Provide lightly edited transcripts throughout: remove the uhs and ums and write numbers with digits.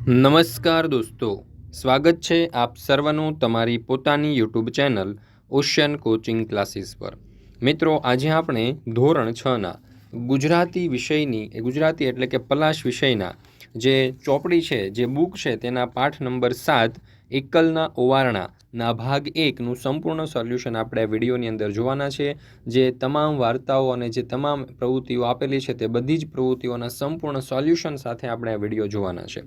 નમસ્કાર દોસ્તો, સ્વાગત છે આપ સર્વનું તમારી પોતાની YouTube channel ocean coaching classes પર। મિત્રો, આજે આપણે ધોરણ 6ના ગુજરાતી વિષયની ગુજરાતી એટલે કે પલાશ વિષયના જે ચોપડી છે, જે બુક છે, તેના પાઠ નંબર 7 એકલના ઓવારણાના ભાગ 1નું સંપૂર્ણ સોલ્યુશન આપણે આ વિડીયોની અંદર જોવાના છે। જે તમામ વાર્તાઓ અને જે તમામ પ્રવૃત્તિઓ આપેલી છે તે બધી જ પ્રવૃત્તિઓના સંપૂર્ણ સોલ્યુશન સાથે આપણે આ વિડીયો જોવાના છે।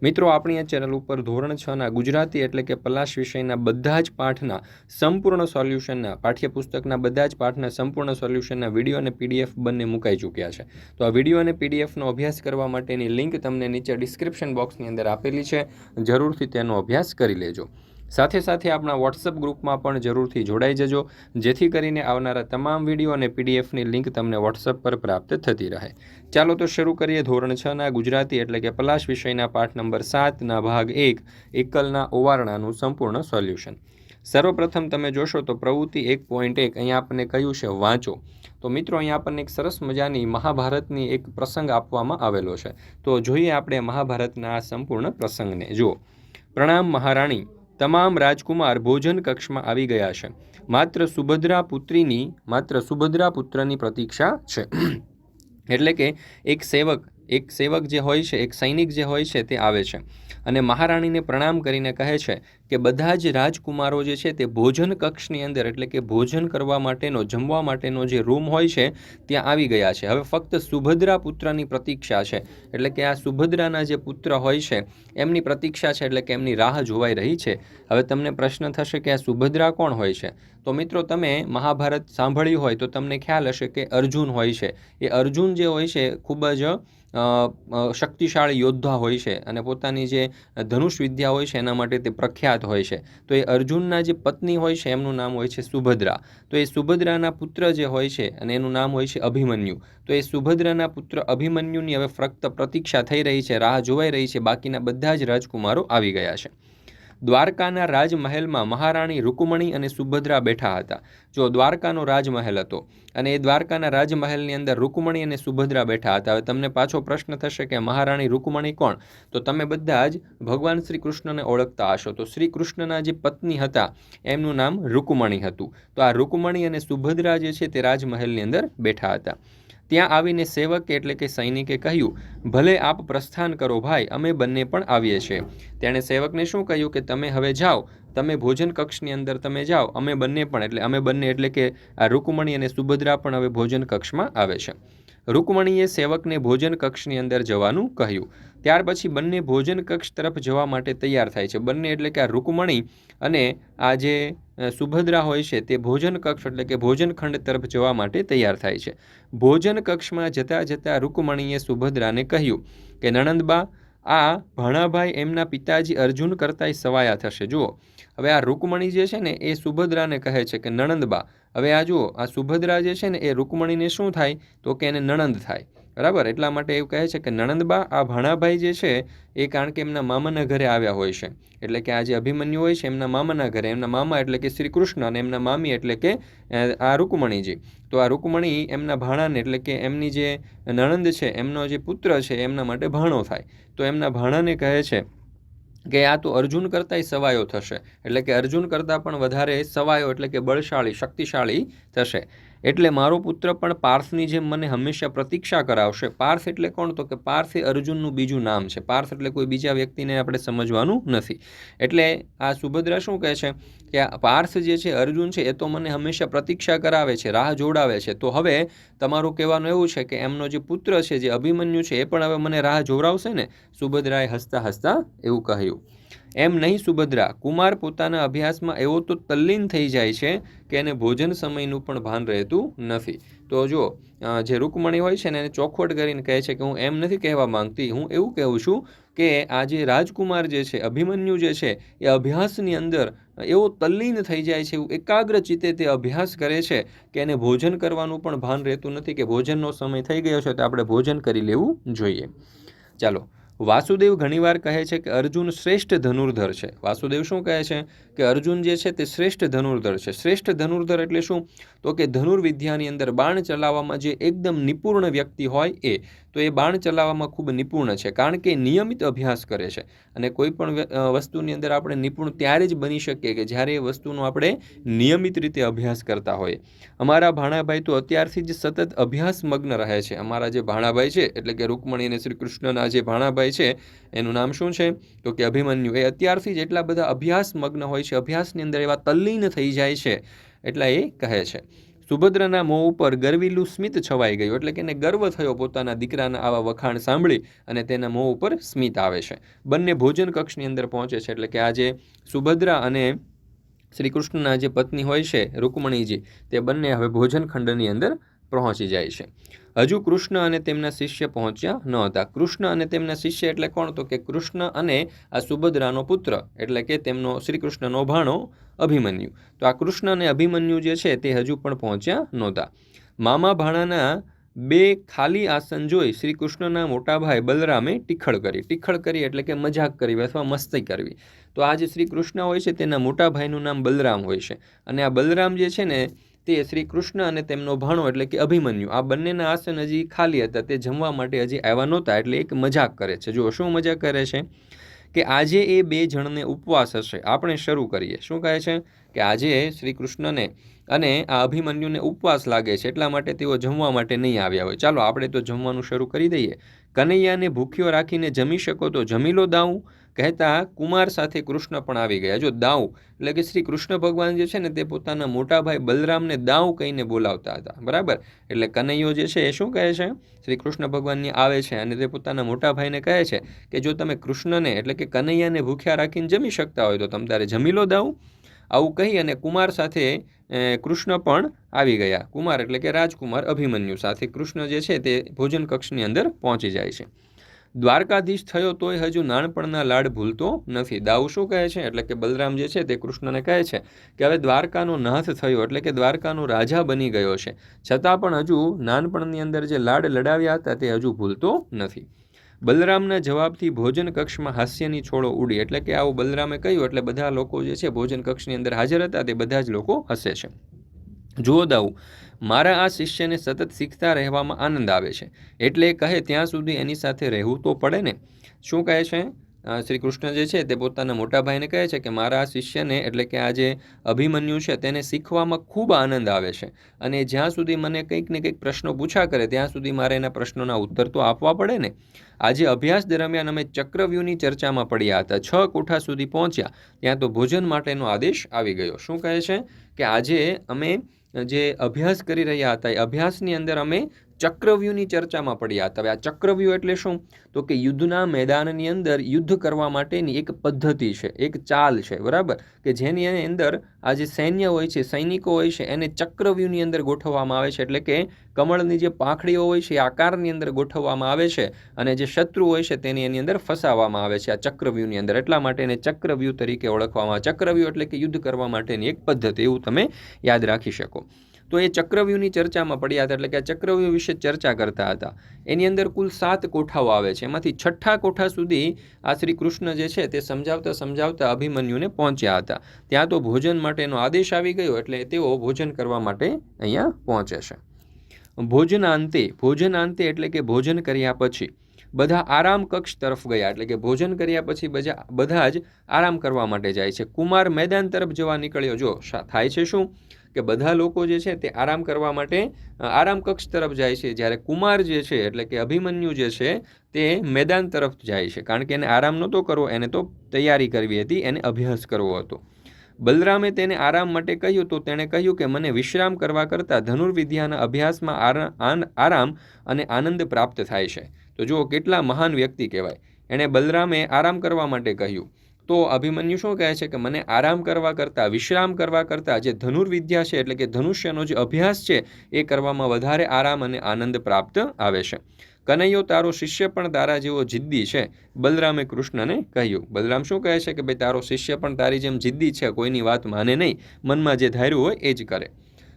મિત્રો, આપણી આ ચેનલ ઉપર ધોરણ 6ના ગુજરાતી એટલે કે પલાશ વિષયના બધા જ પાઠના સંપૂર્ણ સોલ્યુશનના પાઠ્યપુસ્તકના બધા જ પાઠના સંપૂર્ણ સોલ્યુશનના વિડીયો અને પીડીએફ બંને મુકાઈ ચૂક્યા છે। તો આ વિડીયો અને પીડીએફનો અભ્યાસ કરવા માટેની લિંક તમને નીચે ડિસ્ક્રિપ્શન બોક્સની અંદર આપેલી છે, જરૂરથી તેનો અભ્યાસ કરી લેજો। સાથે સાથે આપણા વોટ્સઅપ ગ્રુપમાં પણ જરૂરથી જોડાઈ જજો, જેથી કરીને આવનારા તમામ વિડીયો અને પીડીએફની લિંક તમને વોટ્સઅપ પર પ્રાપ્ત થતી રહે। ચાલો તો શરૂ કરીએ ધોરણ 6ના ગુજરાતી એટલે કે પલાશ વિષયના પાઠ નંબર 7ના ભાગ 1 એકલના ઓવારણાનું સંપૂર્ણ સોલ્યુશન। સર્વપ્રથમ તમે જોશો તો પ્રવૃત્તિ 1.1 અહીંયા આપણને કહ્યું છે વાંચો। તો મિત્રો, અહીંયા આપણને એક સરસ મજાની મહાભારતની એક પ્રસંગ આપવામાં આવેલો છે। તો જોઈએ આપણે મહાભારતના આ સંપૂર્ણ પ્રસંગને। જુઓ, પ્રણામ મહારાણી, તમામ રાજકુમાર ભોજન કક્ષમાં આવી ગયા છે। માત્ર સુભદ્રા પુત્રની પ્રતીક્ષા છે। એટલે કે એક સેવક જે હોય છે, એક સૈનિક જે હોય છે તે આવે છે અને મહારાણીને પ્રણામ કરીને કહે છે કે બધા જ રાજકુમારો જે છે તે ભોજન કક્ષની અંદર એટલે કે ભોજન કરવા માટેનો, જમવા માટેનો જે રૂમ હોય છે ત્યાં આવી ગયા છે। હવે ફક્ત સુભદ્રા પુત્રની પ્રતીક્ષા છે, એટલે કે આ સુભદ્રાના જે પુત્ર હોય છે એમની પ્રતીક્ષા છે, એટલે કે એમની રાહ જોવાઈ રહી છે। હવે તમને પ્રશ્ન થશે કે આ સુભદ્રા કોણ હોય છે? તો મિત્રો, તમે મહાભારત સાંભળ્યું હોય તો તમને ખ્યાલ હશે કે અર્જુન હોય છે। એ અર્જુન જે હોય છે ખૂબ જ શક્તિશાળી યોદ્ધા હોય છે અને પોતાની જે ધનુષ વિદ્યા હોય છે એના માટે તે પ્રખ્યાત હોય છે। તો એ અર્જુનના જે પત્ની હોય છે એમનું નામ હોય છે સુભદ્રા। તો એ સુભદ્રાના પુત્ર જે હોય છે અને એનું નામ હોય છે અભિમન્યુ। તો એ સુભદ્રાના પુત્ર અભિમન્યુની હવે ફક્ત પ્રતીક્ષા થઈ રહી છે, રાહ જોવાઈ રહી છે, બાકીના બધા જ રાજકુમારો આવી ગયા છે। દ્વારકાના રાજમહેલમાં મહારાણી રૂકમણી અને સુભદ્રા બેઠા હતા। જો દ્વારકાનો રાજમહેલ હતો અને એ દ્વારકાના રાજમહેલની અંદર રૂકમણી અને સુભદ્રા બેઠા હતા। હવે તમને પાછો પ્રશ્ન થશે કે મહારાણી રૂકમણી કોણ? તો તમે બધા જ ભગવાન શ્રી કૃષ્ણને ઓળખતા હશો। તો શ્રી કૃષ્ણના જે પત્ની હતા એમનું નામ રૂકમણી હતું। તો આ રૂકમણી અને સુભદ્રા જે છે તે રાજમહેલની અંદર બેઠા હતા। ત્યાં આવીને સેવકે એટલે કે સૈનિકે કહ્યું, ભલે આપ પ્રસ્થાન કરો ભાઈ, અમે બંને પણ આવીએ છીએ। તેણે સેવકને શું કહ્યું કે તમે હવે જાઓ, તમે ભોજન કક્ષની અંદર તમે જાઓ, અમે બંને એટલે કે આ રૂકમણી અને સુભદ્રા પણ હવે ભોજન કક્ષમાં આવે છે। રૂકમણીએ સેવકને ભોજન કક્ષની અંદર જવાનું કહ્યું। ત્યાર પછી બંને ભોજન કક્ષ તરફ જવા માટે તૈયાર થાય છે। બંને એટલે કે આ રૂકમણી અને આ જે સુભદ્રા હોય છે તે ભોજન કક્ષ એટલે કે ભોજન ખંડ તરફ જવા માટે તૈયાર થાય છે। ભોજન કક્ષમાં જતાં જતાં રૂકમણીએ સુભદ્રાને કહ્યું કે નણંદબા, આ ભાણાભાઈ એમના પિતાજી અર્જુન કરતાંય સવાયા થશે। જુઓ, હવે આ રૂકમણી જે છે ને એ સુભદ્રાને કહે છે કે નણંદબા। હવે આ જુઓ, આ સુભદ્રા જે છે ને એ રૂકમણીને શું થાય તો કે એને નણંદ થાય, બરાબર? એટલા માટે એવું કહે છે કે નણંદબા, આ ભાણાભાઈ જે છે એ કારણ કે એમના મામાના ઘરે આવ્યા હોય છે, એટલે કે આ જે અભિમન્યુ હોય છે એમના મામાના ઘરે, એમના મામા એટલે કે શ્રી કૃષ્ણ અને એમના મામી એટલે કે આ રૂકમણીજી। તો આ રૂકમણી એમના ભાણાને એટલે કે એમની જે નણંદ છે એમનો જે પુત્ર છે એમના માટે ભાણો થાય। તો એમના ભાણાને કહે છે કે આ તો અર્જુન કરતાંય સવાયો થશે, એટલે કે અર્જુન કરતાં પણ વધારે સવાયો એટલે કે બળશાળી, શક્તિશાળી થશે। એટલે મારો પુત્ર પણ પાર્થની જેમ મને હંમેશા પ્રતીક્ષા કરાવશે। પાર્થ એટલે કોણ? તો કે પાર્થ એ અર્જુનનું બીજું નામ છે। પાર્થ એટલે કોઈ બીજા વ્યક્તિને આપણે સમજવાનું નથી। એટલે આ સુભદ્રા શું કહે છે કે આ પાર્થ જે છે, અર્જુન છે, એ તો મને હંમેશા પ્રતીક્ષા કરાવે છે, રાહ જોડાવે છે। તો હવે તમારું કહેવાનું એવું છે કે એમનો જે પુત્ર છે, જે અભિમન્યુ છે, એ પણ હવે મને રાહ જોવડાવશે ને? સુભદ્રાએ હસતા હસતા એવું કહ્યું। એમ નહીં સુભદ્રા, કુમાર પોતાના અભ્યાસમાં એવો તો તલ્લીન થઈ જાય છે કે એને ભોજન સમયનું પણ ભાન રહેતું નથી। તો જો જે રૂકમણી હોય છે ને એને ચોખવટ કરીને કહે છે કે હું એમ નથી કહેવા માંગતી, હું એવું કહું છું કે આ જે રાજકુમાર જે છે, અભિમન્યુ જે છે, એ અભ્યાસની અંદર એવો તલ્લીન થઈ જાય છે, એવું એકાગ્ર ચિત્તે તે અભ્યાસ કરે છે કે એને ભોજન કરવાનું પણ ભાન રહેતું નથી કે ભોજનનો સમય થઈ ગયો છે તો આપણે ભોજન કરી લેવું જોઈએ। ચાલો, વાસુદેવ ઘણીવાર કહે છે કે અર્જુન શ્રેષ્ઠ ધનુર્ધર છે। વાસુદેવ શું કહે છે કે અર્જુન જે છે તે શ્રેષ્ઠ ધનુર્ધર છે। શ્રેષ્ઠ ધનુર્ધર એટલે શું? તો કે ધનુર્વિદ્યાની અંદર બાણ ચલાવવામાં જે એકદમ નિપુણ વ્યક્તિ હોય તો એ બાણ ચલાવવામાં ખૂબ નિપુણ છે, કારણ કે નિયમિત અભ્યાસ કરે છે. અને કોઈ પણ વસ્તુની અંદર આપણે નિપુણ ત્યારે જ બની શકીએ કે જ્યારે એ વસ્તુનો આપણે નિયમિત રીતે અભ્યાસ કરતા હોઈએ. અમારા ભાણાભાઈ તો અત્યારથી જ સતત અભ્યાસમગ્ન રહે છે. અમારા જે ભાણાભાઈ છે એટલે કે રૂકમણી અને શ્રી કૃષ્ણના જે ભાણાભાઈ છે એનું નામ શું છે તો કે અભિમન્યુ. એ અત્યારથી જ એટલા બધા અભ્યાસમગ્ન હોય છે, અભ્યાસની અંદર એવા તલ્લીન થઈ જાય છે, એટલા એ કહે છે. સુભદ્રના મોં ઉપર ગર્વીલું સ્મિત છવાઈ ગયું, એટલે કે એને ગર્વ થયો પોતાના દીકરાના આવા વખાણ સાંભળી અને તેના મોં ઉપર સ્મિત આવે છે. બંને ભોજન કક્ષની અંદર પહોંચે છે, એટલે કે આ જે સુભદ્રા અને શ્રી કૃષ્ણના જે પત્ની હોય છે રૂકમણીજી, તે બંને હવે ભોજન ખંડની અંદર પહોંચી જાય છે. હજુ કૃષ્ણ અને તેમના શિષ્ય પહોંચ્યા ન હતા. કૃષ્ણ અને તેમના શિષ્ય એટલે કોણ તો કે કૃષ્ણ અને આ સુભદ્રાનો પુત્ર એટલે કે તેમનો શ્રી કૃષ્ણનો ભાણો અભિમન્યુ. તો આ કૃષ્ણ અને અભિમન્યુ જે છે તે હજુ પણ પહોંચ્યા નહોતા. મામા ભાણાના બે ખાલી આસન જોઈ શ્રી કૃષ્ણના મોટા ભાઈ બલરામે ટીખળ કરી એટલે કે મજાક કરવી અથવા મસ્તી કરવી. તો આ જે શ્રી કૃષ્ણ હોય છે તેના મોટા ભાઈનું નામ બલરામ હોય છે, અને આ બલરામ જે છે ને તે શ્રી કૃષ્ણ અને તેમનો ભાણો એટલે કે અભિમન્યુ, આ બંનેના આસન હજી ખાલી હતા, તે જમવા માટે હજી આવ્યા નહોતા, એટલે એક મજાક કરે છે. જો શું મજાક કરે છે કે આજે એ બે જણને ઉપવાસ હશે, આપણે શરૂ કરીએ. શું કહે છે કે આજે શ્રી કૃષ્ણને અને આ અભિમન્યુને ઉપવાસ લાગે છે, એટલા માટે તેઓ જમવા માટે નહીં આવ્યા હોય. ચાલો આપણે તો જમવાનું શરૂ કરી દઈએ. કનૈયાને ભૂખ્યો રાખીને જમી શકો તો જમી લો દાઉ, કહેતા કુમાર સાથે કૃષ્ણ પણ આવી ગયા. જો દાઉ એટલે કે શ્રી કૃષ્ણ ભગવાન જે છે ને તે પોતાના મોટા ભાઈ બલરામને દાઉ કહીને બોલાવતા હતા, બરાબર. એટલે કનૈયો જે છે એ શું કહે છે, શ્રી કૃષ્ણ ભગવાનની આવે છે અને તે પોતાના મોટા ભાઈને કહે છે કે જો તમે કૃષ્ણને એટલે કે કનૈયાને ભૂખ્યા રાખીને જમી શકતા હોય તો તમે તારે જમી લો દાઉ. આવું કહી અને કુમાર સાથે કૃષ્ણ પણ આવી ગયા. કુમાર એટલે કે રાજકુમાર અભિમન્યુ સાથે કૃષ્ણ જે છે તે ભોજન કક્ષની અંદર પહોંચી જાય છે. દ્વારકાધીશ થયો તોય હજુ નાનપણના લાડ ભૂલતો નથી. દાઉ શું કહે છે એટલે કે બલરામ જે છે તે કૃષ્ણને કહે છે કે હવે દ્વારકાનો નાથ થયો એટલે કે દ્વારકાનો રાજા બની ગયો છે, છતાં પણ હજુ નાનપણની અંદર જે લાડ લડાવ્યા હતા તે હજુ ભૂલતો નથી. બલરામના જવાબથી ભોજન કક્ષમાં હાસ્યની છોડો ઉડી, એટલે કે આવું બલરામે કહ્યું એટલે બધા લોકો જે છે ભોજન કક્ષની અંદર હાજર હતા તે બધા જ લોકો હસે છે. જુઓ દાઉ, મારા આ શિષ્યને સતત શીખતા રહેવામાં આનંદ આવે છે, એટલે કહે ત્યાં સુધી એની સાથે રહેવું તો પડે ને. શું કહે છે શ્રી કૃષ્ણ જે છે તે પોતાના મોટા ભાઈને કહે છે કે મારા આ શિષ્યને એટલે કે આ જે અભિમન્યુ છે તેને શીખવામાં ખૂબ આનંદ આવે છે, અને જ્યાં સુધી મને કંઈક ને કંઈક પ્રશ્નો પૂછા કરે ત્યાં સુધી મારે એના પ્રશ્નોના ઉત્તર તો આપવા પડે ને. આજે અભ્યાસ દરમિયાન અમે ચક્રવ્યૂહની ચર્ચામાં પડ્યા હતા. 6 કોઠા સુધી પહોંચ્યા ત્યાં તો ભોજન માટેનો આદેશ આવી ગયો. શું કહે છે કે આજે અમે જે અભ્યાસ કરી રહ્યા હતા એ અભ્યાસની અંદર અમે ચક્રવ્યૂહની ચર્ચામાં પડ્યા હતા. હવે આ ચક્રવ્યૂહ એટલે શું તો કે યુદ્ધના મેદાનની અંદર યુદ્ધ કરવા માટેની એક પદ્ધતિ છે, એક ચાલ છે, બરાબર, કે જેની અંદર આ જે સૈન્ય હોય છે, સૈનિકો હોય છે, એને ચક્રવ્યૂહની અંદર ગોઠવવામાં આવે છે, એટલે કે કમળની જે પાંખડીઓ હોય છે એ આકારની અંદર ગોઠવવામાં આવે છે અને જે શત્રુ હોય છે તેની એની અંદર ફસાવવામાં આવે છે આ ચક્રવ્યૂહની અંદર. એટલા માટે એને ચક્રવ્યૂહ તરીકે ઓળખવામાં આવે. ચક્રવ્યૂહ એટલે કે યુદ્ધ કરવા માટેની એક પદ્ધતિ, એવું તમે યાદ રાખી શકો. તો એ ચક્રવ્યૂહની ચર્ચામાં પડ્યા હતા, એટલે કે આ ચક્રવ્યૂહ વિશે ચર્ચા કરતા હતા. એની અંદર કુલ 7 કોઠાઓ આવે છે, એમાંથી 6ઠ્ઠા કોઠા સુધી આ શ્રી કૃષ્ણ જે છે તે સમજાવતા અભિમન્યુને પહોંચ્યા હતા. ત્યાં તો ભોજન માટેનો આદેશ આવી ગયો, એટલે તેઓ ભોજન કરવા માટે અહીંયા પહોંચે છે. ભોજનાંતે એટલે કે ભોજન કર્યા પછી બધા આરામ કક્ષ તરફ ગયા, એટલે કે ભોજન કર્યા પછી બધા જ આરામ કરવા માટે જાય છે. કુમાર મેદાન તરફ જવા નીકળ્યો. જો થાય છે શું કે બધા લોકો જે છે તે આરામ કરવા માટે આરામ કક્ષ તરફ જાય છે, જ્યારે કુમાર જે છે એટલે કે અભિમન્યુ જે છે તે મેદાન તરફ જાય છે, કારણ કે એને આરામ નહોતો કરવો, એને તો તૈયારી કરવી હતી, એને અભ્યાસ કરવો હતો. બલરામે તેને આરામ માટે કહ્યું તો તેણે કહ્યું કે મને વિશ્રામ કરવા કરતાં ધનુર્વિદ્યાના અભ્યાસમાં આરામ અને આનંદ પ્રાપ્ત થાય છે. તો જુઓ કેટલા મહાન વ્યક્તિ કહેવાય. એણે બલરામે આરામ કરવા માટે કહ્યું તો અભિમન્યુ શું કહે છે કે મને આરામ કરવા કરતાં, વિશ્રામ કરવા કરતાં જે ધનુર્વિદ્યા છે એટલે કે ધનુષ્યનો જે અભ્યાસ છે એ કરવામાં વધારે આરામ અને આનંદ પ્રાપ્ત આવે છે. કનૈયો તારો શિષ્ય પણ તારા જેવો જિદ્દી છે, બલરામે કૃષ્ણને કહ્યું. બલરામ શું કહે છે કે ભાઈ તારો શિષ્ય પણ તારી જેમ જિદ્દી છે, કોઈની વાત માને નહીં, મનમાં જે ધાર્યું હોય એ જ કરે.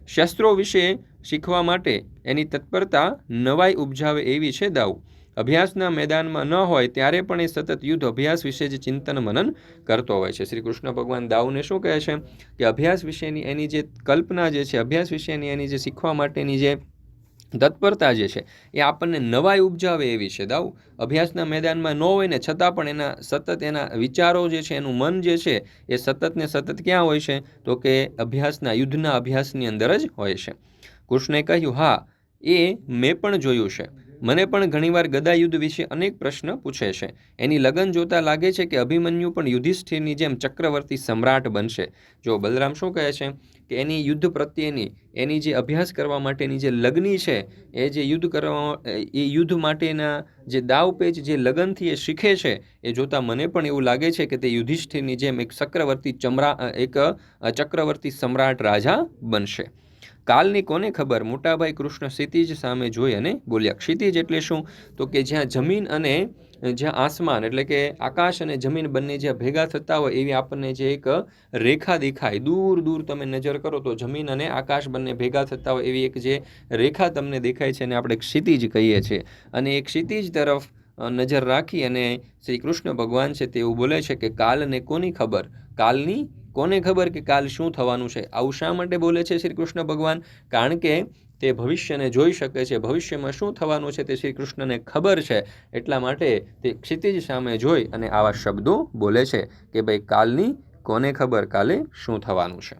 શસ્ત્રો વિશે શીખવા માટે એની તત્પરતા નવાઈ ઉપજાવે એવી છે દાઉ. અભ્યાસના મેદાનમાં ન હોય ત્યારે પણ એ સતત યુદ્ધ અભ્યાસ વિશે જ ચિંતન મનન કરતો હોય છે. શ્રી કૃષ્ણ ભગવાન દાઉને શું કહે છે કે અભ્યાસ વિશેની એની જે કલ્પના જે છે, અભ્યાસ વિશેની એની જે શીખવા માટેની જે તત્પરતા જે છે એ આપણને નવાઈ ઉપજાવે એવી છે. દાઉ અભ્યાસના મેદાનમાં ન હોય ને છતાં પણ એના સતત એના વિચારો જે છે, એનું મન જે છે એ સતત ને સતત ક્યાં હોય છે? તો કે અભ્યાસના યુદ્ધના અભ્યાસની અંદર જ હોય છે. કૃષ્ણે કહ્યું, હા, એ મેં પણ જોયું છે. મને પણ ઘણીવાર ગદા યુદ્ધ વિશે અનેક પ્રશ્ન પૂછે છે. એની લગન જોતા લાગે છે કે અભિમન્યુ પણ યુધિષ્ઠિરની જેમ ચક્રવર્તી સમ્રાટ બનશે. જો બલરામ શું કહે છે કે એની યુદ્ધ પ્રત્યેની એની જે અભ્યાસ કરવા માટેની જે લગની છે, એ જે યુદ્ધ કરવા એ યુદ્ધ માટેના જે દાવપેચ જે લગનથી એ શીખે છે, એ જોતાં મને પણ એવું લાગે છે કે તે યુધિષ્ઠિરની જેમ એક ચક્રવર્તી સમ્રાટ રાજા બનશે. કાલની કોને ખબર? મોટાભાઈ કૃષ્ણ ક્ષિતિજ સામે જોઈ અને બોલ્યા. ક્ષિતિજ એટલે શું? તો કે જ્યાં જમીન અને જ્યાં આસમાન એટલે કે આકાશ અને જમીન બંને જ્યાં ભેગા થતા હોય એવી આપણને જે એક રેખા દેખાય, દૂર દૂર તમે નજર કરો તો જમીન અને આકાશ બંને ભેગા થતા હોય એવી એક જે રેખા તમને દેખાય છે એને આપણે ક્ષિતિજ કહીએ છીએ. અને એ ક્ષિતિજ તરફ નજર રાખી અને શ્રી કૃષ્ણ ભગવાન છે તે એવું બોલે છે કે કાલને કોની ખબર? કાલની કોને ખબર કે કાલ શું થવાનું છે? આવું શા માટે બોલે છે શ્રી કૃષ્ણ ભગવાન? કારણ કે તે ભવિષ્યને જોઈ શકે છે. ભવિષ્યમાં શું થવાનું છે તે શ્રી કૃષ્ણને ખબર છે. એટલા માટે તે ક્ષિતિજ સામે જોઈ અને આવા શબ્દો બોલે છે કે ભાઈ કાલની કોને ખબર કાલે શું થવાનું છે.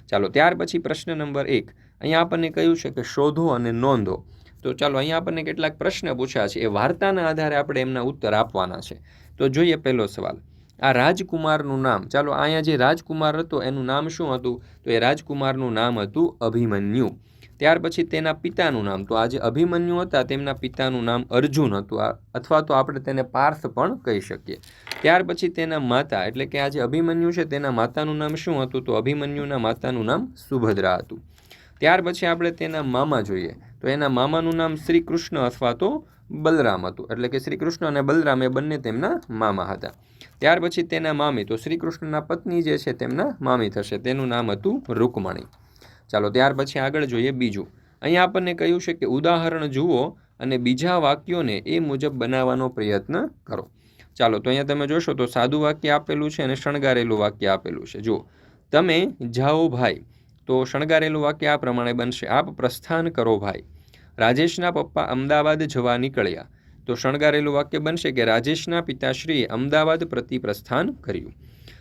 ચાલો, ત્યાર પછી પ્રશ્ન નંબર 1. અહીંયા આપણને કહ્યું છે કે શોધો અને નોંધો. તો ચાલો, અહીંયા આપણને કેટલાક પ્રશ્ન પૂછ્યા છે, એ વાર્તાના આધારે આપણે એમના ઉત્તર આપવાના છે. તો જોઈએ પહેલો સવાલ. આ રાજકુમારનું નામ. ચાલો, અહીંયા જે રાજકુમાર હતો એનું નામ શું હતું? તો એ રાજકુમારનું નામ હતું અભિમન્યુ. ત્યાર પછી તેના પિતાનું નામ. તો આ જે અભિમન્યુ હતા તેમના પિતાનું નામ અર્જુન હતું, અથવા તો આપણે તેને પાર્થ પણ કહી શકીએ. ત્યાર પછી તેના માતા એટલે કે આ જે અભિમન્યુ છે તેના માતાનું નામ શું હતું? તો અભિમન્યુના માતાનું નામ સુભદ્રા હતું. ત્યાર પછી આપણે તેના મામા જોઈએ. તો એના મામાનું નામ શ્રી કૃષ્ણ અથવા તો બલરામ હતું. એટલે કે શ્રી કૃષ્ણ અને બલરામ એ બંને તેમના મામા હતા. ત્યાર પછી તેના મામી. તો શ્રી કૃષ્ણના પત્ની જે છે તેમના મામી થશે, તેનું નામ હતું રૂકમણી. ચાલો, ત્યાર પછી આગળ જોઈએ બીજું. અહીંયા આપણને કહ્યું છે કે ઉદાહરણ જુઓ અને બીજા વાક્યોને એ મુજબ બનાવવાનો પ્રયત્ન કરો. ચાલો, તો અહીંયા તમે જોશો તો સાદું વાક્ય આપેલું છે અને શણગારેલું વાક્ય આપેલું છે. જુઓ, તમે જાઓ ભાઈ. તો શણગારેલું વાક્ય આ પ્રમાણે બનશે, આપ પ્રસ્થાન કરો ભાઈ. રાજેશના પપ્પા અમદાવાદ જવા નીકળ્યા. તો શણગારેલું વાક્ય બનશે કે રાજેશના પિતાશ્રીએ અમદાવાદ પ્રતિ પ્રસ્થાન કર્યું.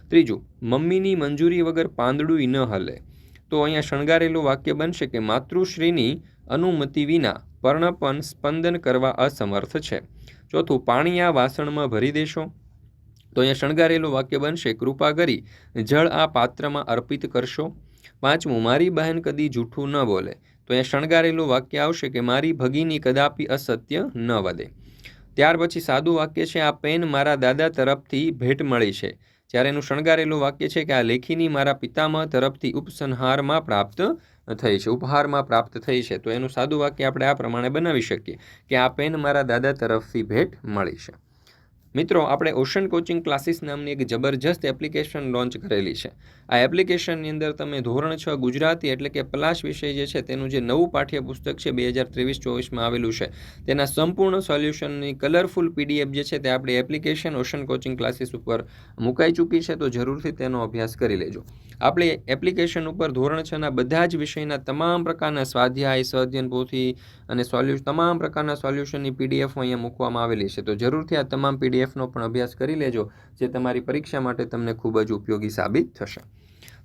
ત્રીજું, મમ્મીની મંજૂરી વગર પાંદડું ન હલે. તો અહીંયા શણગારેલું વાક્ય બનશે કે માતૃશ્રીની અનુમતિ વિના પર્ણપન સ્પંદન કરવા અસમર્થ છે. ચોથું, પાણી આ વાસણમાં ભરી દેશો. તો અહીંયા શણગારેલું વાક્ય બનશે કૃપા કરી જળ આ પાત્રમાં અર્પિત કરશો. પાંચમું, મારી બહેન કદી જૂઠું ન બોલે. તો અહીંયા શણગારેલું વાક્ય આવશે કે મારી ભગીની કદાપી અસત્ય ન વધે. ત્યાર પછી સાદું વાક્ય છે આ પેન મારા દાદા તરફથી ભેટ મળી છે. જ્યારે એનું શણગારેલું વાક્ય છે કે આ લેખીની મારા પિતામહ તરફથી ઉપહારમાં પ્રાપ્ત થઈ છે. તો એનું સાદું વાક્ય આપણે આ પ્રમાણે બનાવી શકીએ કે આ પેન મારા દાદા તરફથી ભેટ મળી છે. મિત્રો, આપણે ઓશન કોચિંગ ક્લાસીસ નામની એક જબરજસ્ત એપ્લિકેશન લોન્ચ કરેલી છે. આ એપ્લિકેશનની અંદર તમે ધોરણ 6 ગુજરાતી એટલે કે પલાશ વિષય જે છે તેનું જે નવું પાઠ્યપુસ્તક છે 2023-24માં આવેલું છે, તેના સંપૂર્ણ સોલ્યુશનની કલરફુલ PDF જે છે તે આપણી એપ્લિકેશન ઓશન કોચિંગ ક્લાસીસ ઉપર મુકાઈ ચૂકી છે. તો જરૂરથી તેનો અભ્યાસ કરી લેજો. આપણી એપ્લિકેશન ઉપર ધોરણ 6ના બધા જ વિષયના તમામ પ્રકારના સ્વાધ્યાય, સ્વાધ્યન પોથી અને તમામ પ્રકારના સોલ્યુશનની PDF અહીંયા મૂકવામાં આવેલી છે. તો જરૂરથી આ તમામ PDFનો પણ અભ્યાસ કરી લેજો, જે તમારી પરીક્ષા માટે તમને ખૂબ જ ઉપયોગી સાબિત થશે.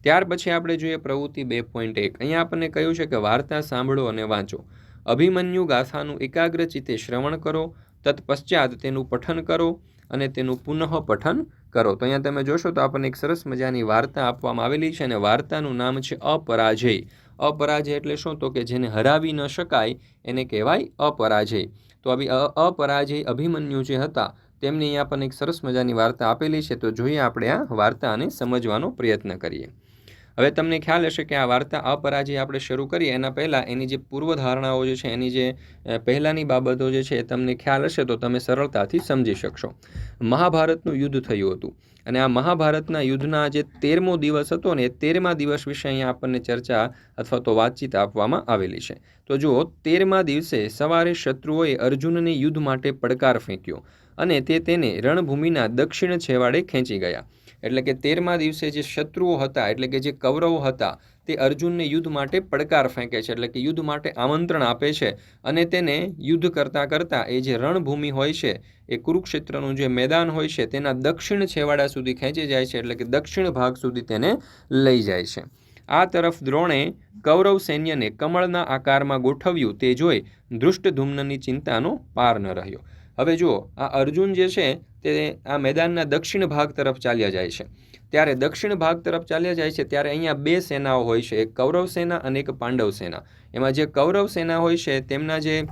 ત્યાર પછી આપણે જોઈએ પ્રવૃત્તિ 2.1. અહીંયા આપણને કહ્યું છે કે વાર્તા સાંભળો અને વાંચો. અભિમન્યુ ગાથાનું એકાગ્રચિત્તે શ્રવણ કરો, તત્પશ્ચાત તેનું પઠન કરો અને તેનું પુનઃ પઠન કરો. તો અહીંયા તમે જોશો તો આપણને એક સરસ મજાની વાર્તા આપવામાં આવેલી છે અને વાર્તાનું નામ છે અપરાજય. અપરાજય એટલે શું? તો કે જેને હરાવી ન શકાય એને કહેવાય અપરાજય. તો આવી અપરાજય અભિમન્યુ જે હતા તેમની અહીંયા પણ એક સરસ મજાની વાર્તા આપેલી છે. તો જોઈએ આપણે આ વાર્તાને સમજવાનો પ્રયત્ન કરીએ. હવે તમને ખ્યાલ હશે કે આ વાર્તા અપરાજય આપણે શરૂ કરીએ એના પહેલાં એની જે પૂર્વધારણાઓ જે છે, એની જે પહેલાંની બાબતો જે છે એ તમને ખ્યાલ હશે તો તમે સરળતાથી સમજી શકશો. મહાભારતનું યુદ્ધ થયું હતું અને આ મહાભારતના યુદ્ધના જે 13મો દિવસ હતો ને એ 13મા દિવસ વિશે અહીંયા આપણને ચર્ચા અથવા તો વાતચીત આપવામાં આવેલી છે. તો જુઓ, 13મા દિવસે સવારે શત્રુઓએ અર્જુનને યુદ્ધ માટે પડકાર ફેંક્યો અને તેને રણભૂમિના દક્ષિણ છેવાડે ખેંચી ગયા. એટલે કે 13મા દિવસે જે શત્રુઓ હતા, એટલે કે જે કૌરવો હતા, તે અર્જુનને યુદ્ધ માટે પડકાર ફેંકે છે, એટલે કે યુદ્ધ માટે આમંત્રણ આપે છે અને તેને યુદ્ધ કરતાં કરતાં એ જે રણભૂમિ હોય છે, એ કુરુક્ષેત્રનું જે મેદાન હોય છે તેના દક્ષિણ છેવાડા સુધી ખેંચી જાય છે, એટલે કે દક્ષિણ ભાગ સુધી તેને લઈ જાય છે. આ તરફ દ્રોણે કૌરવ સૈન્યને કમળના આકારમાં ગોઠવ્યું તે જોઈ ધૃષ્ટદ્યુમ્નની ચિંતાનો પાર ન રહ્યો. હવે જુઓ, આ અર્જુન જે છે તે આ મેદાનના દક્ષિણ ભાગ તરફ ચાલ્યા જાય છે. ત્યારે દક્ષિણ ભાગ તરફ ચાલ્યા જાય છે ત્યારે અહીંયા બે સેનાઓ હોય છે, એક કૌરવ સેના અને એક પાંડવ સેના. એમાં જે કૌરવ સેના હોય છે તેમના જે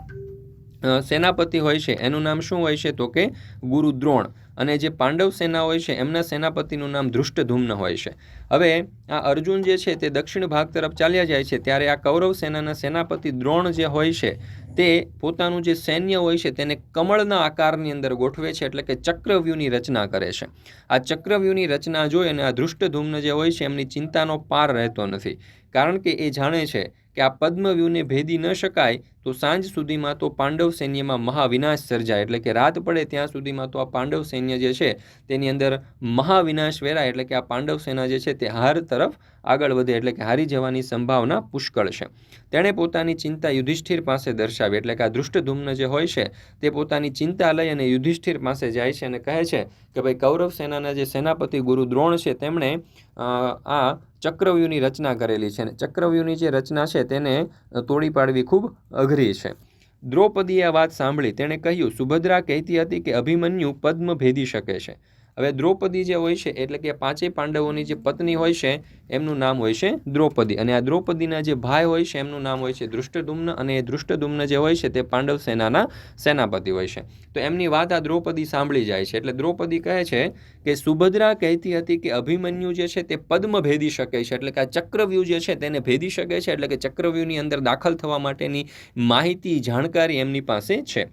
સેનાપતિ હોય છે એનું નામ શું હોય છે તો કે ગુરુ દ્રોણ, અને જે પાંડવ સેના હોય છે એમના સેનાપતિનું નામ ધૃષ્ટદ્યુમ્ન હોય છે. હવે આ અર્જુન જે છે તે દક્ષિણ ભાગ તરફ ચાલ્યા જાય છે ત્યારે આ કૌરવ સેનાના સેનાપતિ દ્રોણ જે હોય છે તે પોતાનું જે સૈન્ય હોય છે તેને કમળના આકારની અંદર ગોઠવે છે, એટલે કે ચક્રવ્યૂહની રચના કરે છે. આ ચક્રવ્યૂહની રચના જોઈ અને આ ધૃષ્ટદ્યુમ્ન જે હોય છે એમની ચિંતાનો પાર રહેતો નથી, કારણ કે એ જાણે છે કે આ પદ્મવ્યૂહને ભેદી ન શકાય તો સાંજ સુધીમાં તો પાંડવ સૈન્યમાં મહાવિનાશ સર્જાય, એટલે કે રાત પડે ત્યાં સુધીમાં તો આ પાંડવ સૈન્ય જે છે તેની અંદર મહાવિનાશ વેરાય, એટલે કે આ પાંડવ સેના જે છે તે હાર તરફ આગળ વધે, એટલે કે હારી જવાની સંભાવના પુષ્કળ છે. તેણે પોતાની ચિંતા યુધિષ્ઠિર પાસે દર્શાવી, એટલે કે આ ધૃષ્ટદ્યુમ્ન જે હોય છે તે પોતાની ચિંતા લઈ અને યુધિષ્ઠિર પાસે જાય છે અને કહે છે કે ભાઈ, કૌરવ સેનાના જે સેનાપતિ ગુરુ દ્રોણ છે તેમણે આ ચક્રવ્યૂહની રચના કરેલી છે, અને ચક્રવ્યૂહની જે રચના છે તેને તોડી પાડવી ખૂબ અઘરી છે. દ્રૌપદીએ આ વાત સાંભળી. તેણે કહ્યું, સુભદ્રા કહેતી હતી કે અભિમન્યુ પદ્મ ભેદી શકે છે. હવે દ્રૌપદી જે હોય છે એટલે કે પાંચેય પાંડવોની જે પત્ની હોય છે એમનું નામ હોય છે દ્રૌપદી, અને આ દ્રૌપદીના જે ભાઈ હોય છે એમનું નામ હોય છે ધૃષ્ટદ્યુમ્ન, અને એ ધૃષ્ટદ્યુમ્ન જે હોય છે તે પાંડવ સેનાના સેનાપતિ હોય છે. તો એમની વાત આ દ્રૌપદી સાંભળી જાય છે, એટલે દ્રૌપદી કહે છે કે સુભદ્રા કહેતી હતી કે અભિમન્યુ જે છે તે પદ્મ ભેદી શકે છે, એટલે કે આ ચક્રવ્યૂહ જે છે તેને ભેદી શકે છે, એટલે કે ચક્રવ્યૂહની અંદર દાખલ થવા માટેની માહિતી, જાણકારી એમની પાસે છે.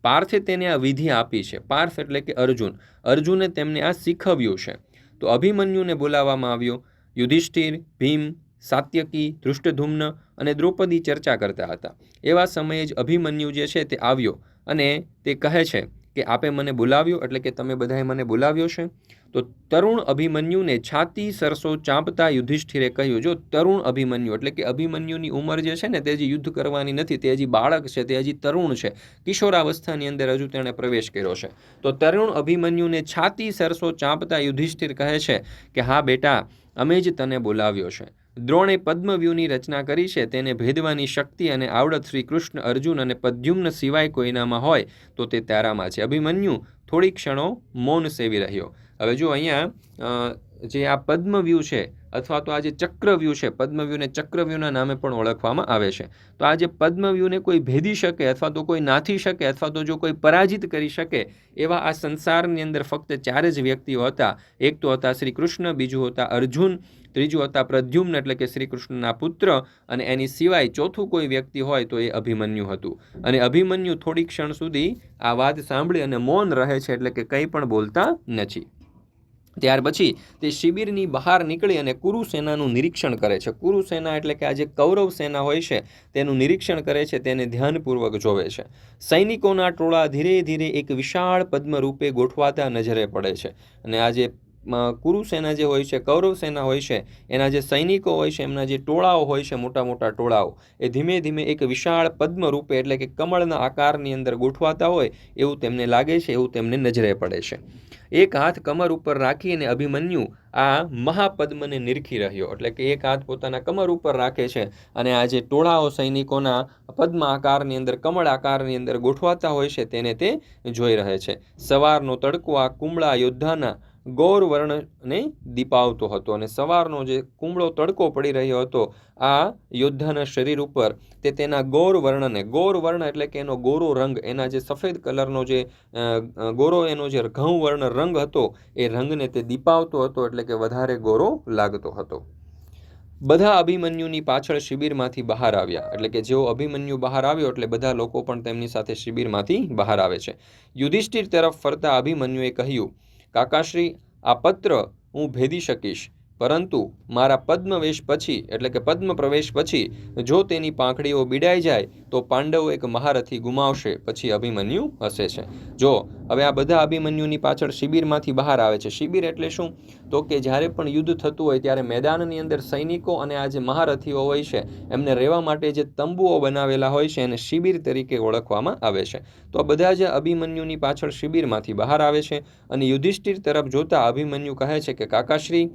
પાર્થે તેને આ વિધિ આપી છે. પાર્થ એટલે કે અર્જુન. અર્જુને તેમને આ શીખવ્યું છે. તો અભિમન્યુને બોલાવવામાં આવ્યો. યુધિષ્ઠિર, ભીમ, સાત્યકી, ધૃષ્ટદ્યુમ્ન અને દ્રૌપદી ચર્ચા કરતા હતા. એવા સમયે જ અભિમન્યુ જે છે તે આવ્યો અને તે કહે છે કે આપે મને બોલાવ્યો, એટલે કે તમે બધાએ મને બોલાવ્યો છે. તો તરુણ અભિમન્યુને છાતી સરસો ચાંપતા યુધિષ્ઠિરે કહ્યું, જો તરુણ અભિમન્યુ એટલે કે અભિમન્યુની ઉંમર જે છે ને તે હજી યુદ્ધ કરવાની નથી, તે હજી બાળક છે, તે હજી તરુણ છે, કિશોરાવસ્થાની અંદર હજુ તેણે પ્રવેશ કર્યો છે. તો તરુણ અભિમન્યુને છાતી સરસો ચાંપતા યુધિષ્ઠિર કહે છે કે હા બેટા, અમે જ તને બોલાવ્યો છે. દ્રોણે પદ્મવ્યૂહની રચના કરી છે, તેને ભેદવાની શક્તિ અને આવડત શ્રી કૃષ્ણ, અર્જુન અને પ્રદ્યુમ્ન સિવાય કોઈનામાં હોય તો તે તારામાં છે. અભિમન્યુ થોડી ક્ષણો મૌન સેવી રહ્યો. હવે જો અહીંયા જે આ પદ્મવ્યૂહ છે અથવા તો આ જે ચક્રવ્યૂહ છે, પદ્મવ્યૂહને ચક્રવ્યૂહના નામે પણ ઓળખવામાં આવે છે. તો આ જે પદ્મવ્યૂહને કોઈ ભેદી શકે અથવા તો કોઈ નાથી શકે અથવા તો જો કોઈ પરાજિત કરી શકે એવા આ સંસારની અંદર ફક્ત 4 જ વ્યક્તિઓ હતા. એક તો હતા શ્રી કૃષ્ણ, બીજું હતા અર્જુન, ત્રીજું હતા પ્રદ્યુમ્ન એટલે કે શ્રી કૃષ્ણના પુત્ર, અને એની સિવાય ચોથું કોઈ વ્યક્તિ હોય તો એ અભિમન્યુ હતું. અને અભિમન્યુ થોડી ક્ષણ સુધી આ વાત સાંભળી અને મૌન રહે છે, એટલે કે કંઈ પણ બોલતા નથી. ત્યાર પછી તે શિબિરની બહાર નીકળી અને કુરુ સેનાનું નિરીક્ષણ કરે છે. કુરુ સેના એટલે કે આ જે કૌરવ સેના હોય છે તેનું નિરીક્ષણ કરે છે, તેને ધ્યાનપૂર્વક જોવે છે. સૈનિકોના ટોળા ધીરે ધીરે એક વિશાળ પદ્મ રૂપે ગોઠવાતા નજરે પડે છે, અને આ જે કુરુ સેના જે હોય છે, કૌરવ સેના હોય છે, એના જે સૈનિકો હોય છે, એમના જે ટોળાઓ હોય છે, મોટા મોટા ટોળાઓ, એ ધીમે ધીમે એક વિશાળ પદ્મ રૂપે એટલે કે કમળના આકારની અંદર ગોઠવાતા હોય એવું તેમને લાગે છે, એવું તેમને નજરે પડે છે. એક હાથ કમર ઉપર રાખીને અભિમન્યુ આ મહાપદ્મને નિરખી રહ્યો, એટલે કે એક હાથ પોતાના કમર ઉપર રાખે છે અને આ જે ટોળાઓ સૈનિકોના પદ્મ આકારની અંદર, કમળ આકારની અંદર ગોઠવાતા હોય છે તેને તે જોઈ રહે છે. સવારનો તડકો આ કુમળા યોદ્ધાના ગૌર વર્ણને દીપાવતો હતો, અને સવારનો જે કુમળો તડકો પડી રહ્યો હતો આ યોદ્ધાના શરીર ઉપર તે તેના ગૌર વર્ણને, ગૌર વર્ણ એટલે કે એનો ગોરો રંગ, એના જે સફેદ કલરનો જે ગોરો એનો જે ઘઉં વર્ણ રંગ હતો એ રંગને તે દીપાવતો હતો, એટલે કે વધારે ગોરો લાગતો હતો. બધા અભિમન્યુની પાછળ શિબિરમાંથી બહાર આવ્યા. એટલે કે જેવો અભિમન્યુ બહાર આવ્યો એટલે બધા લોકો પણ તેમની સાથે શિબિરમાંથી બહાર આવે છે. યુધિષ્ઠિર તરફ ફરતા અભિમન્યુએ કહ્યું, કાકાશ્રી, આ પત્ર હું ભેદી શકીશ, પરંતુ મારા પદ્મવેશ પછી એટલે કે પદ્મ પ્રવેશ પછી જો તેની પાંખડીઓ બીડાઈ જાય તો પાંડવો એક મહારથી ગુમાવશે. પછી અભિમન્યુ હસે છે. જો હવે આ બધા અભિમન્યુની પાછળ શિબિરમાંથી બહાર આવે છે. શિબિર એટલે શું? તો કે જ્યારે પણ યુદ્ધ થતું હોય ત્યારે મેદાનની અંદર સૈનિકો અને આ જે મહારથીઓ હોય છે એમને રહેવા માટે જે તંબુઓ બનાવેલા હોય છે એને શિબિર તરીકે ઓળખવામાં આવે છે. તો આ બધા જ અભિમન્યુની પાછળ શિબિરમાંથી બહાર આવે છે અને યુધિષ્ઠિર તરફ જોતા અભિમન્યુ કહે છે કે કાકાશ્રી,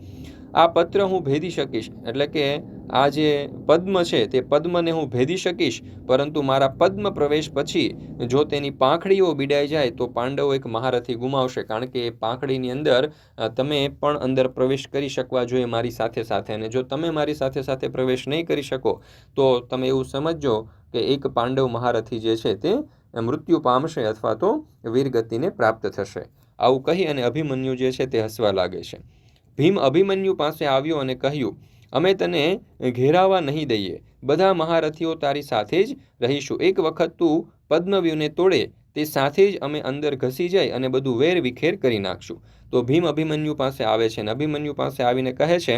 આ પત્ર હું ભેદી શકીશ, એટલે કે આ જે પદ્મ છે તે પદ્મને હું ભેદી શકીશ, પરંતુ મારા પદ્મ પ્રવેશ પછી જો તેની પાંખડીઓ બીડાઈ જાય તો પાંડવો એક મહારથી ગુમાવશે. કારણ કે એ પાંખડીની અંદર તમે પણ અંદર પ્રવેશ કરી શકવા જોઈએ મારી સાથે સાથે, અને જો તમે મારી સાથે સાથે પ્રવેશ નહીં કરી શકો તો તમે એવું સમજજો કે એક પાંડવ મહારથી જે છે તે મૃત્યુ પામશે અથવા તો વીરગતિને પ્રાપ્ત થશે. આવું કહી અને અભિમન્યુ જે છે તે હસવા લાગે છે. ભીમ અભિમન્યુ પાસે આવ્યો અને કહ્યું, અમે તને ઘેરાવા નહીં દઈએ, બધા મહારથીઓ તારી સાથે જ રહીશું. એક વખત તું પદ્મવ્યૂહને તોડે તે સાથે જ અમે અંદર ઘસી જાય અને બધું વેર વિખેર કરી નાખશું. તો ભીમ અભિમન્યુ પાસે આવે છે અને અભિમન્યુ પાસે આવીને કહે છે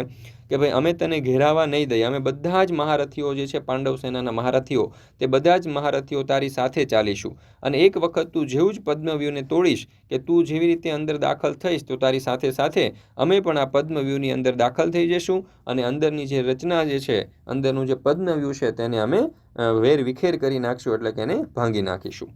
કે ભાઈ અમે તને ઘેરાવા નહીં દઈએ, અમે બધા જ મહારથીઓ જે છે પાંડવ સેનાના મહારથીઓ તે બધા જ મહારથીઓ તારી સાથે ચાલીશું. અને એક વખત તું જેવું જ પદ્મવ્યૂહને તોડીશ કે તું જેવી રીતે અંદર દાખલ થઈશ તો તારી સાથે સાથે અમે પણ આ પદ્મવ્યૂહની અંદર દાખલ થઈ જઈશું અને અંદરની જે રચના જે છે, અંદરનું જે પદ્મવ્યૂહ છે તેને અમે વેર વિખેર કરી નાખશું, એટલે કે એને ભાંગી નાખીશું.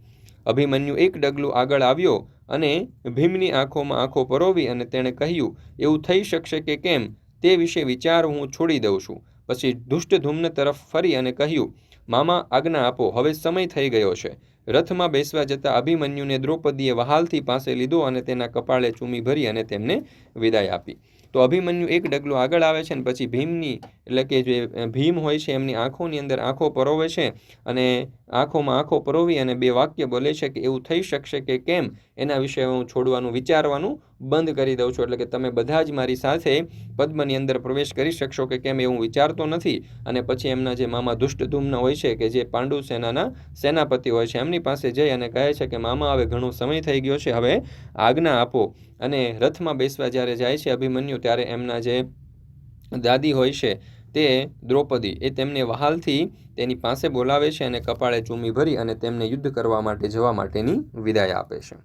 અભિમન્યુ એક ડગલું આગળ આવ્યો અને ભીમની આંખોમાં આંખો પરોવી અને તેણે કહ્યું, એવું થઈ શકશે કે કેમ તે વિશે વિચાર હું છોડી દઉં છું. પછી ધૃષ્ટદ્યુમ્ન તરફ ફરી અને કહ્યું, મામા આજ્ઞા આપો, હવે સમય થઈ ગયો છે. રથમાં બેસવા જતા અભિમન્યુને દ્રૌપદીએ વહાલથી પાસે લીધો અને તેના કપાળે ચૂમી ભરી અને તેમને વિદાય આપી. તો અભિમન્યુ એક ડગલું આગળ આવે છે અને પછી ભીમની એટલે કે જે ભીમ હોય છે એમની આંખોની અંદર આંખો પરોવે છે અને આંખોમાં આંખો પરોવી અને બે વાક્ય બોલે છે કે એવું થઈ શકશે કે કેમ એના વિશે હું છોડવાનું વિચારવાનું બંધ કરી દઉં છું. એટલે કે તમે બધા જ મારી સાથે પદ્મની અંદર પ્રવેશ કરી શકશો કે કેમ એવું વિચારતો નથી. અને પછી એમના જે મામા ધૃષ્ટદ્યુમ્ન હોય છે કે જે પાંડુ સેનાના સેનાપતિ હોય છે એમની પાસે જઈ અને કહે છે કે મામા હવે ઘણો સમય થઈ ગયો છે, હવે આજ્ઞા આપો. અને રથમાં બેસવા જ્યારે જાય છે અભિમન્યુ ત્યારે એમના જે દાદી હોય છે તે દ્રૌપદી એ તેમને વહાલથી તેની પાસે બોલાવે છે અને કપાળે ચૂમી ભરી અને તેમને યુદ્ધ કરવા માટે જવા માટેની વિદાય આપે છે.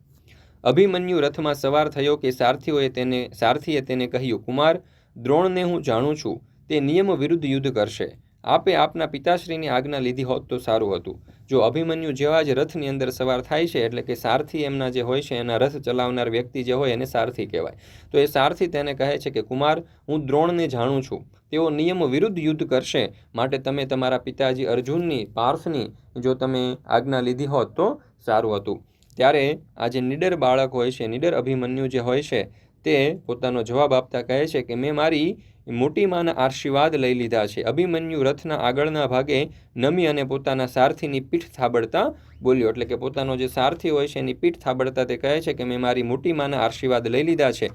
અભિમન્યુ રથમાં સવાર થયો કે સારથીએ તેને કહ્યું, કુમાર, દ્રોણને હું જાણું છું, તે નિયમ વિરુદ્ધ યુદ્ધ કરશે. આપે આપના પિતાશ્રીની આજ્ઞા લીધી હોત તો સારું હતું. જો અભિમન્યુ જેવા જ રથની અંદર સવાર થાય છે એટલે કે સારથી એમના જે હોય છે એના રથ ચલાવનાર વ્યક્તિ જે હોય એને સારથી કહેવાય. તો એ સારથી તેને કહે છે કે કુમાર, હું દ્રોણને જાણું છું, તેઓ નિયમ વિરુદ્ધ યુદ્ધ કરશે, માટે તમે તમારા પિતાજી અર્જુનની, પાર્થની જો તમે આજ્ઞા લીધી હોત તો સારું હતું. ત્યારે આ જે નીડર બાળક હોય છે, નીડર અભિમન્યુ જે હોય છે તે પોતાનો જવાબ આપતા કહે છે કે મેં મારી મોટી માના આશીર્વાદ લઈ લીધા છે. અભિમન્યુ રથના આગળના ભાગે નમી અને પોતાના સારથીની પીઠ થાબડતા બોલ્યો. એટલે કે પોતાનો જે સારથી હોય છે એની પીઠ થાબડતા તે કહે છે કે મેં મારી મોટી માના આશીર્વાદ લઈ લીધા છે.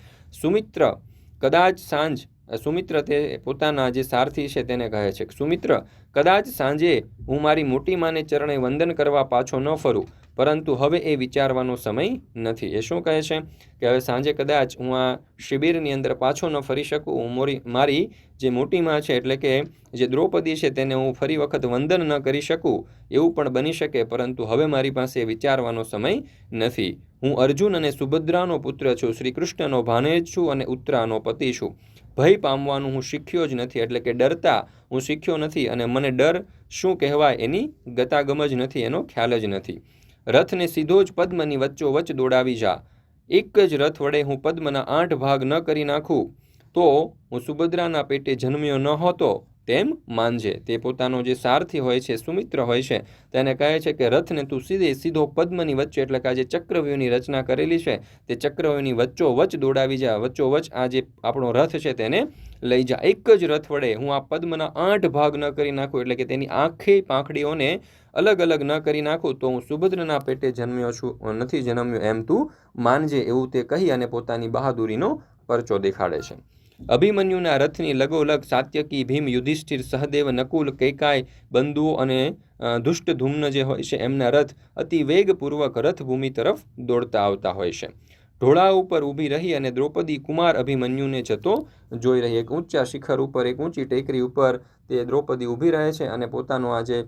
સુમિત્ર તે પોતાના જે સારથી છે તેને કહે છે, સુમિત્ર, કદાચ સાંજે હું મારી મોટી માને ચરણે વંદન કરવા પાછો ન ફરું, પરંતુ હવે એ વિચારવાનો સમય નથી. એ શું કહે છે કે હવે સાંજે કદાચ હું આ શિબિરની અંદર પાછો ન ફરી શકું, હું મારી જે મોટી માં છે એટલે કે જે દ્રૌપદી છે તેને હું ફરી વખત વંદન ન કરી શકું એવું પણ બની શકે, પરંતુ હવે મારી પાસે વિચારવાનો સમય નથી. હું અર્જુન અને સુભદ્રાનો પુત્ર છું, શ્રી કૃષ્ણનો ભાણેજ છું અને ઉત્તરાનો પતિ છું. ભય પામવાનું હું શીખ્યો જ નથી, એટલે કે ડરતા હું શીખ્યો નથી અને મને ડર શું કહેવાય એની ગતાગમ જ નથી, એનો ખ્યાલ જ નથી. રથને સીધો જ પદ્મની વચ્ચોવચ્ચ દોડાવી જા. એક જ રથ વડે હું પદ્મના 8 ભાગ ન કરી નાખું તો હું સુભદ્રાના પેટે જન્મ્યો ન હોતો તેમ માનજે. તે પોતાનો જે સારથી હોય છે, સુમિત્ર હોય છે, તેને કહે છે કે રથને તું સીધો પદ્મની વચ્ચે એટલે કે આ જે ચક્રવ્યૂહની રચના કરેલી છે તે ચક્રવ્યૂહની વચ્ચોવચ્ચ દોડાવી જા. વચ્ચોવચ્ચ આ જે આપણો રથ છે તેને લઈ જા. એક જ રથ વડે હું આ પદ્મના 8 ભાગ ન કરી નાખું, એટલે કે તેની આખી પાંખડીઓને અલગ અલગ ન કરી નાખું તો હું સુભદ્રના પેટે જન્મ્યો છું, નથી જન્મ્યો એમ તું માનજે, એવું તે કહી અને પોતાની બહાદુરીનો પરચો દેખાડે છે. અભિમન્યુના રથની લગોલગ સાત્યકી, ભીમ, યુધિષ્ઠિર, સહદેવ, નકુલ, કૈકાય બંધુઓ અને ધુષ્ટધુમ્ન જે હોય છે એમના રથ અતિ વેગપૂર્વક રથભૂમિ તરફ દોડતા આવતા હોય છે. ઢોળા ઉપર ઊભી રહી અને દ્રૌપદી કુમાર અભિમન્યુને જતો જોઈ રહી. એક ઊંચા શિખર ઉપર, એક ઊંચી ટેકરી ઉપર તે દ્રૌપદી ઊભી રહે છે અને પોતાનો આ જે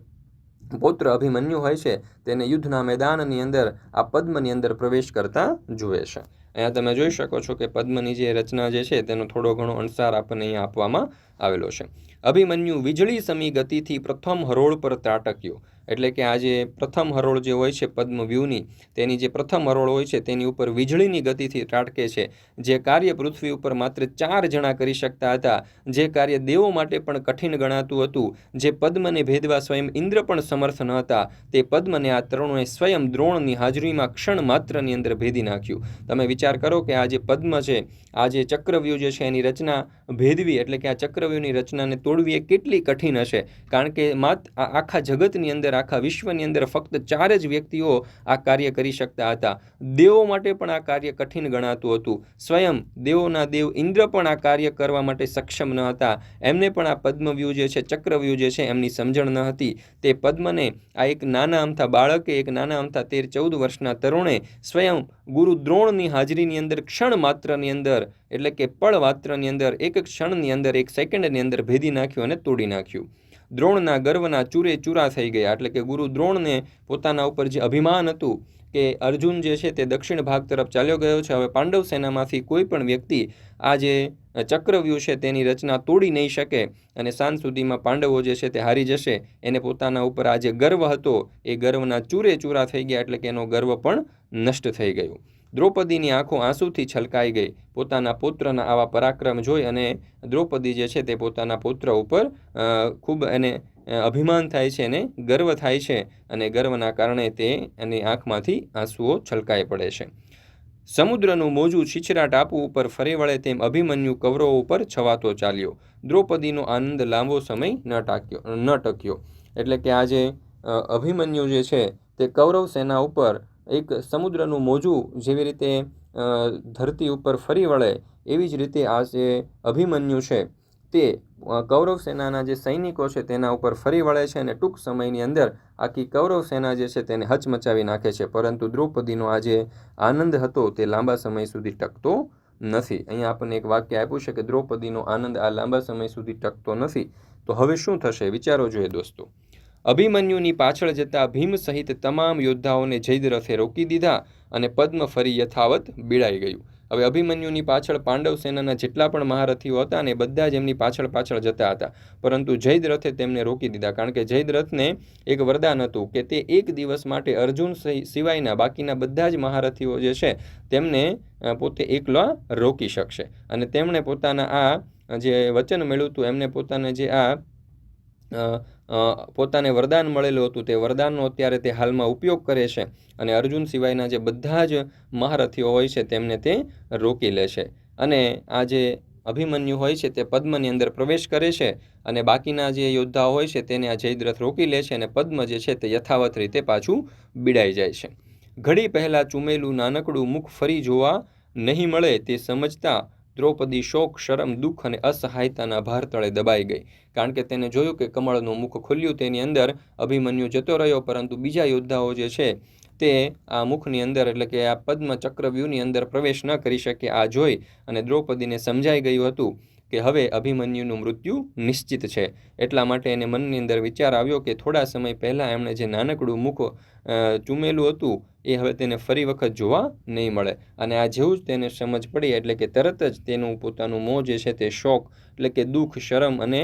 પૌત્ર અભિમન્યુ હોય છે તેને યુદ્ધના મેદાનની અંદર આ પદ્મની અંદર પ્રવેશ કરતા જુએ છે. અહીંયા તમે જોઈ શકો છો કે પદ્મની જે રચના જે છે તેનો થોડો ઘણો અણસાર આપણને અહીંયા આપવામાં આવેલો છે. અભિમન્યુ વીજળી સમી ગતિથી પ્રથમ હરોળ પર ત્રાટક્યો. એટલે કે આ જે પ્રથમ હરોળ જે હોય છે પદ્મવ્યૂહની, તેની જે પ્રથમ હરોળ હોય છે તેની ઉપર વીજળીની ગતિથી ત્રાટકે છે. જે કાર્ય પૃથ્વી ઉપર માત્ર 4 જણા કરી શકતા હતા, જે કાર્ય દેવો માટે પણ કઠિન ગણાતું હતું, જે પદ્મને ભેદવા સ્વયં ઇન્દ્ર પણ સમર્થ ન હતા, તે પદ્મને આ તરુણોએ સ્વયં દ્રોણની હાજરીમાં ક્ષણ માત્રની અંદર ભેદી નાખ્યું. તમે વિચાર કરો કે આ જે પદ્મ છે, આ જે ચક્રવ્યૂહ જે છે એની રચના ભેદવી, એટલે કે આ ચક્રવ્યૂહની રચનાને તોડવી એ કેટલી કઠિન હશે. કારણ કે આખા જગતની અંદર, આખા વિશ્વની અંદર ફક્ત 4 જ વ્યક્તિઓ આ કાર્ય કરી શકતા હતા. દેવો માટે પણ આ કાર્ય કઠિન ગણાતું હતું. સ્વયં દેવોના દેવ ઇન્દ્ર પણ આ કાર્ય કરવા માટે સક્ષમ ન હતા. એમને પણ આ પદ્મવ્યૂહ જે છે, ચક્રવ્યૂહ જે છે એમની સમજણ ન હતી. તે પદ્મને આ એક નાના અમથા બાળકે, એક નાના અમથા 13-14 વર્ષના તરુણે સ્વયં ગુરુ દ્રોણની હાજરીની અંદર ક્ષણ માત્રની અંદર, એટલે કે પળ માત્રની અંદર, એક ક્ષણની અંદર, એક સેકન્ડની અંદર ભેદી નાખ્યું અને તોડી નાખ્યું. દ્રોણના ગર્વના ચૂરે ચૂરા થઈ ગયા. એટલે કે ગુરુ દ્રોણને પોતાના ઉપર જે અભિમાન હતું કે અર્જુન જે છે તે દક્ષિણ ભાગ તરફ ચાલ્યો ગયો છે, હવે પાંડવ સેનામાંથી કોઈ પણ વ્યક્તિ આ જે ચક્રવ્યૂહ છે તેની રચના તોડી નહીં શકે અને સાંજ સુધીમાં પાંડવો જે છે તે હારી જશે. એને પોતાના ઉપર આ જે ગર્વ હતો એ ગર્વના ચૂરે ચૂરા થઈ ગયા. એટલે કે એનો ગર્વ પણ નષ્ટ થઈ ગયું. દ્રૌપદીની આંખો આંસુથી છલકાઈ ગઈ. પોતાના પુત્રના આવા પરાક્રમ જોઈ અને દ્રૌપદી જે છે તે પોતાના પુત્ર ઉપર ખૂબ એને અભિમાન થાય છે અને ગર્વ થાય છે, અને ગર્વના કારણે તે એની આંખમાંથી આંસુઓ છલકાઈ પડે છે. સમુદ્રનું મોજું છીછરા ટાપુ ઉપર ફરી વળે તેમ અભિમન્યુ કૌરવો ઉપર છવાતો ચાલ્યો. દ્રૌપદીનો આનંદ લાંબો સમય ન ટક્યો. એટલે કે આ જે અભિમન્યુ જે છે તે કૌરવ સેના ઉપર એક સમુદ્રનું મોજું જેવી રીતે ધરતી ઉપર ફરી વળે, એવી જ રીતે આ જે અભિમન્યુ છે તે કૌરવ સેનાના જે સૈનિકો છે તેના ઉપર ફરી વળે છે અને ટૂંક સમયની અંદર આખી કૌરવ સેના જે છે તેને હચમચાવી નાખે છે. પરંતુ દ્રૌપદીનો આ જે આનંદ હતો તે લાંબા સમય સુધી ટકતો નથી. અહીંયા આપણને એક વાક્ય આપ્યું છે કે દ્રૌપદીનો આનંદ આ લાંબા સમય સુધી ટકતો નથી. તો હવે શું થશે વિચારો જોઈએ દોસ્તો. અભિમન્યુની પાછળ જતા ભીમ સહિત તમામ યોદ્ધાઓને જયદ્રથે રોકી દીધા અને પદ્મ ફરી યથાવત બીડાઈ ગયું. હવે અભિમન્યુની પાછળ પાંડવ સેનાના જેટલા પણ મહારથીઓ હતા ને બધા જ એમની પાછળ જતા હતા, પરંતુ જયદ્રથે તેમને રોકી દીધા. કારણ કે જયદ્રથને એક વરદાન હતું કે તે એક દિવસ માટે અર્જુન સિવાયના બાકીના બધા જ મહારથીઓ જે છે તેમને પોતે એકલા રોકી શકશે. અને તેમણે પોતાના આ જે વચન મળ્યું હતું, એમને પોતાને જે પોતાને વરદાન મળેલું હતું તે વરદાનનો અત્યારે તે હાલમાં ઉપયોગ કરે છે અને અર્જુન સિવાયના જે બધા જ મહારથીઓ હોય છે તેમને તે રોકી લે છે. અને આ જે અભિમન્યુ હોય છે તે પદ્મની અંદર પ્રવેશ કરે છે અને બાકીના જે યોદ્ધાઓ હોય છે તેને આ જયદ્રથ રોકી લે છે અને પદ્મ જે છે તે યથાવત રીતે પાછું બીડાઈ જાય છે. ઘડી પહેલાં ચૂમેલું નાનકડું મુખ ફરી જોવા નહીં મળે તે સમજતા દ્રૌપદી શોક, શરમ, દુઃખ અને અસહાયતાના ભાર તળે દબાઈ ગઈ. કારણ કે તેને જોયું કે કમળનું મુખ ખુલ્યું, તેની અંદર અભિમન્યુ જતો રહ્યો, પરંતુ બીજા યોદ્ધાઓ જે છે તે આ મુખની અંદર, એટલે કે આ પદ્મ ચક્રવ્યૂહની અંદર પ્રવેશ ન કરી શકે. આ જોઈ અને દ્રૌપદીને સમજાઈ ગયું હતું કે હવે અભિમન્યુનું મૃત્યુ નિશ્ચિત છે. એટલા માટે એને મનની અંદર વિચાર આવ્યો કે થોડા સમય પહેલાં એમણે જે નાનકડું મુખ ચૂમેલું હતું એ હવે તેને ફરી વખત જોવા નહીં મળે. અને આ જેવું જ તેને સમજ પડી એટલે કે તરત જ તેનું પોતાનું મોં જે છે તે શોક, એટલે કે દુઃખ, શરમ અને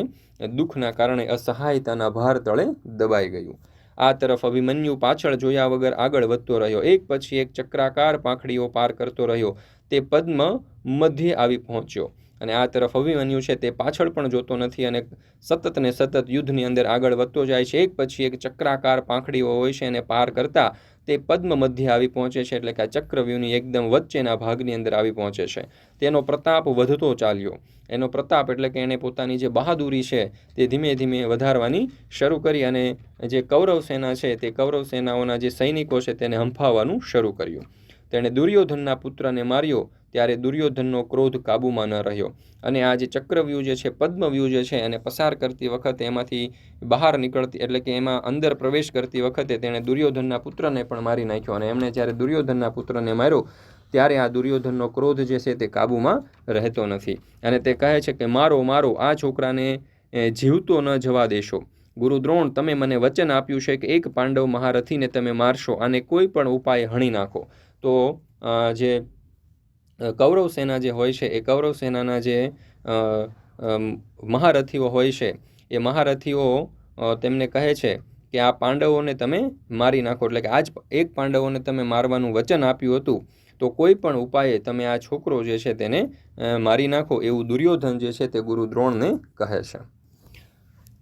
દુઃખના કારણે અસહાયતાના ભાર તળે દબાઈ ગયું. આ તરફ અભિમન્યુ પાછળ જોયા વગર આગળ વધતો રહ્યો. એક પછી એક ચક્રાકાર પાંખડીઓ પાર કરતો રહ્યો. તે પદ્મ મધ્યે આવી પહોંચ્યો અને આ તરફ અભિમન્યુ છે તે પાછળ પણ જોતો નથી અને સતત ને સતત યુદ્ધની અંદર આગળ વધતો જાય છે. એક પછી એક ચક્રાકાર પાંખડીઓ હોય છે અને પાર કરતા તે પદ્મ મધ્ય આવી પહોંચે છે. એટલે કે આ ચક્રવ્યૂહની એકદમ વચ્ચેના ભાગની અંદર આવી પહોંચે છે. તેનો પ્રતાપ વધતો ચાલ્યો. એનો પ્રતાપ એટલે કે એણે પોતાની જે બહાદુરી છે તે ધીમે ધીમે વધારવાની શરૂ કરી અને જે કૌરવ સેના છે તે કૌરવ સેનાઓના જે સૈનિકો છે તેને હંફાવવાનું શરૂ કર્યું. તેણે દુર્યોધનના પુત્રને માર્યો ત્યારે દુર્યોધનનો ક્રોધ કાબૂમાં ન રહ્યો. અને આ જે ચક્રવ્યૂહ જે છે, પદ્મવ્યૂહ જે છે, એને પસાર કરતી વખતે એમાંથી બહાર નીકળતી એટલે કે એમાં અંદર પ્રવેશ કરતી વખતે તેણે દુર્યોધનના પુત્રને પણ મારી નાખ્યો. અને એમણે જ્યારે દુર્યોધનના પુત્રને માર્યો ત્યારે આ દુર્યોધનનો ક્રોધ જે છે તે કાબૂમાં રહેતો નથી. અને તે કહે છે કે મારો મારો આ છોકરાને જીવતો ન જવા દેશો. ગુરુ દ્રોણ, તમે મને વચન આપ્યું છે કે એક પાંડવ મહારથીને તમે મારશો, અને કોઈ પણ ઉપાય હણી નાખો. તો જે કૌરવ સેના જે હોય છે એ કૌરવ સેનાના જે મહારથીઓ હોય છે એ મહારથીઓ તેમને કહે છે કે આ પાંડવોને તમે મારી નાખો. એટલે કે આજ એક પાંડવોને તમે મારવાનું વચન આપ્યું હતું, તો કોઈ પણ ઉપાયે તમે આ છોકરો જે છે તેને મારી નાખો, એવું દુર્યોધન જે છે તે ગુરુ દ્રોણને કહે છે.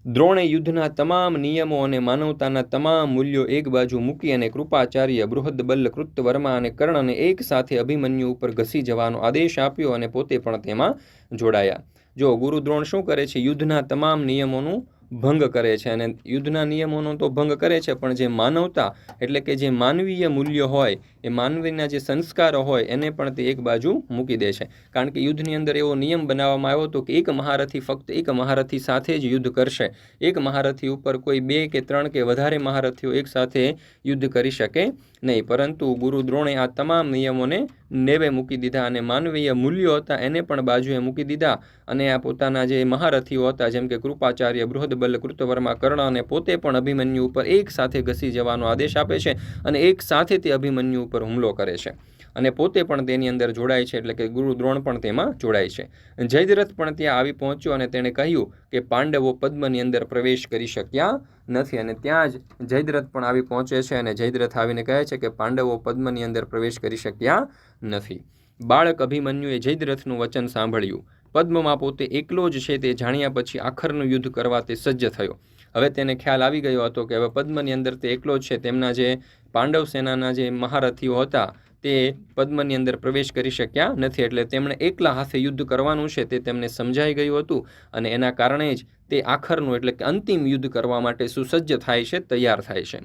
દ્રોણે યુદ્ધના તમામ નિયમો અને માનવતાના તમામ મૂલ્યો એક બાજુ મૂકી અને કૃપાચાર્ય, બૃહદબલ્લ, કૃતવર્મા અને કર્ણને એક સાથે અભિમન્યુ ઉપર ઘસી જવાનો આદેશ આપ્યો અને પોતે પણ તેમાં જોડાયા. જો ગુરુ દ્રોણ શું કરે છે, યુદ્ધના તમામ નિયમોનું ભંગ કરે છે. અને યુદ્ધના નિયમોનો તો ભંગ કરે છે, પણ જે માનવતા એટલે કે જે માનવીય મૂલ્યો હોય, એ માનવીના જે સંસ્કારો હોય એને પણ તે એક બાજુ મૂકી દે છે. કારણ કે યુદ્ધની અંદર એવો નિયમ બનાવવામાં આવ્યો હતો કે એક મહારથી ફક્ત એક મહારથી સાથે જ યુદ્ધ કરશે. એક મહારથી ઉપર કોઈ 2 કે 3 કે વધારે મહારથીઓ એક સાથે યુદ્ધ કરી શકે નહીં. પરંતુ ગુરુ દ્રોણે આ તમામ નિયમોને નેવે મૂકી દીધા અને માનવીય મૂલ્યો હતા એને પણ બાજુએ મૂકી દીધા. અને આ પોતાના જે મહારથીઓ હતા જેમ કે કૃપાચાર્ય, બૃહદબલ્લ, કૃતવર્મા, કર્ણ અને પોતે પણ અભિમન્યુ ઉપર એક સાથે ઘસી જવાનો આદેશ આપે છે અને એક સાથે તે અભિમન્યુ ઉપર હુમલો કરે છે અને પોતે પણ તેની અંદર જોડાય છે. એટલે કે ગુરુ દ્રોણ પણ તેમાં જોડાય છે. જયદ્રથ પણ ત્યાં આવી પહોંચ્યો અને તેણે કહ્યું કે પાંડવો પદ્મની અંદર પ્રવેશ કરી શક્યા નથી. અને ત્યાં જ જયદ્રથ પણ આવી પહોંચે છે અને જયદ્રથ આવીને કહે છે કે પાંડવો પદ્મની અંદર પ્રવેશ કરી શક્યા નથી. બાળક અભિમન્યુએ જયદ્રથનું વચન સાંભળ્યું. પદ્મમાં પોતે એકલો જ છે તે જાણ્યા પછી આખરનું યુદ્ધ કરવા તે સજ્જ થયો. હવે તેને ખ્યાલ આવી ગયો હતો કે હવે પદ્મની અંદર તે એકલો જ છે. તેમના જે પાંડવ સેનાના જે મહારથીઓ હતા તે પદ્મની અંદર પ્રવેશ કરી શક્યા નથી. એટલે તેમણે એકલા હાથે યુદ્ધ કરવાનું છે તે તેમને સમજાઈ ગયું હતું અને એના કારણે જ તે આખરનું એટલે કે અંતિમ યુદ્ધ કરવા માટે સુસજ્જ થાય છે, તૈયાર થાય છે.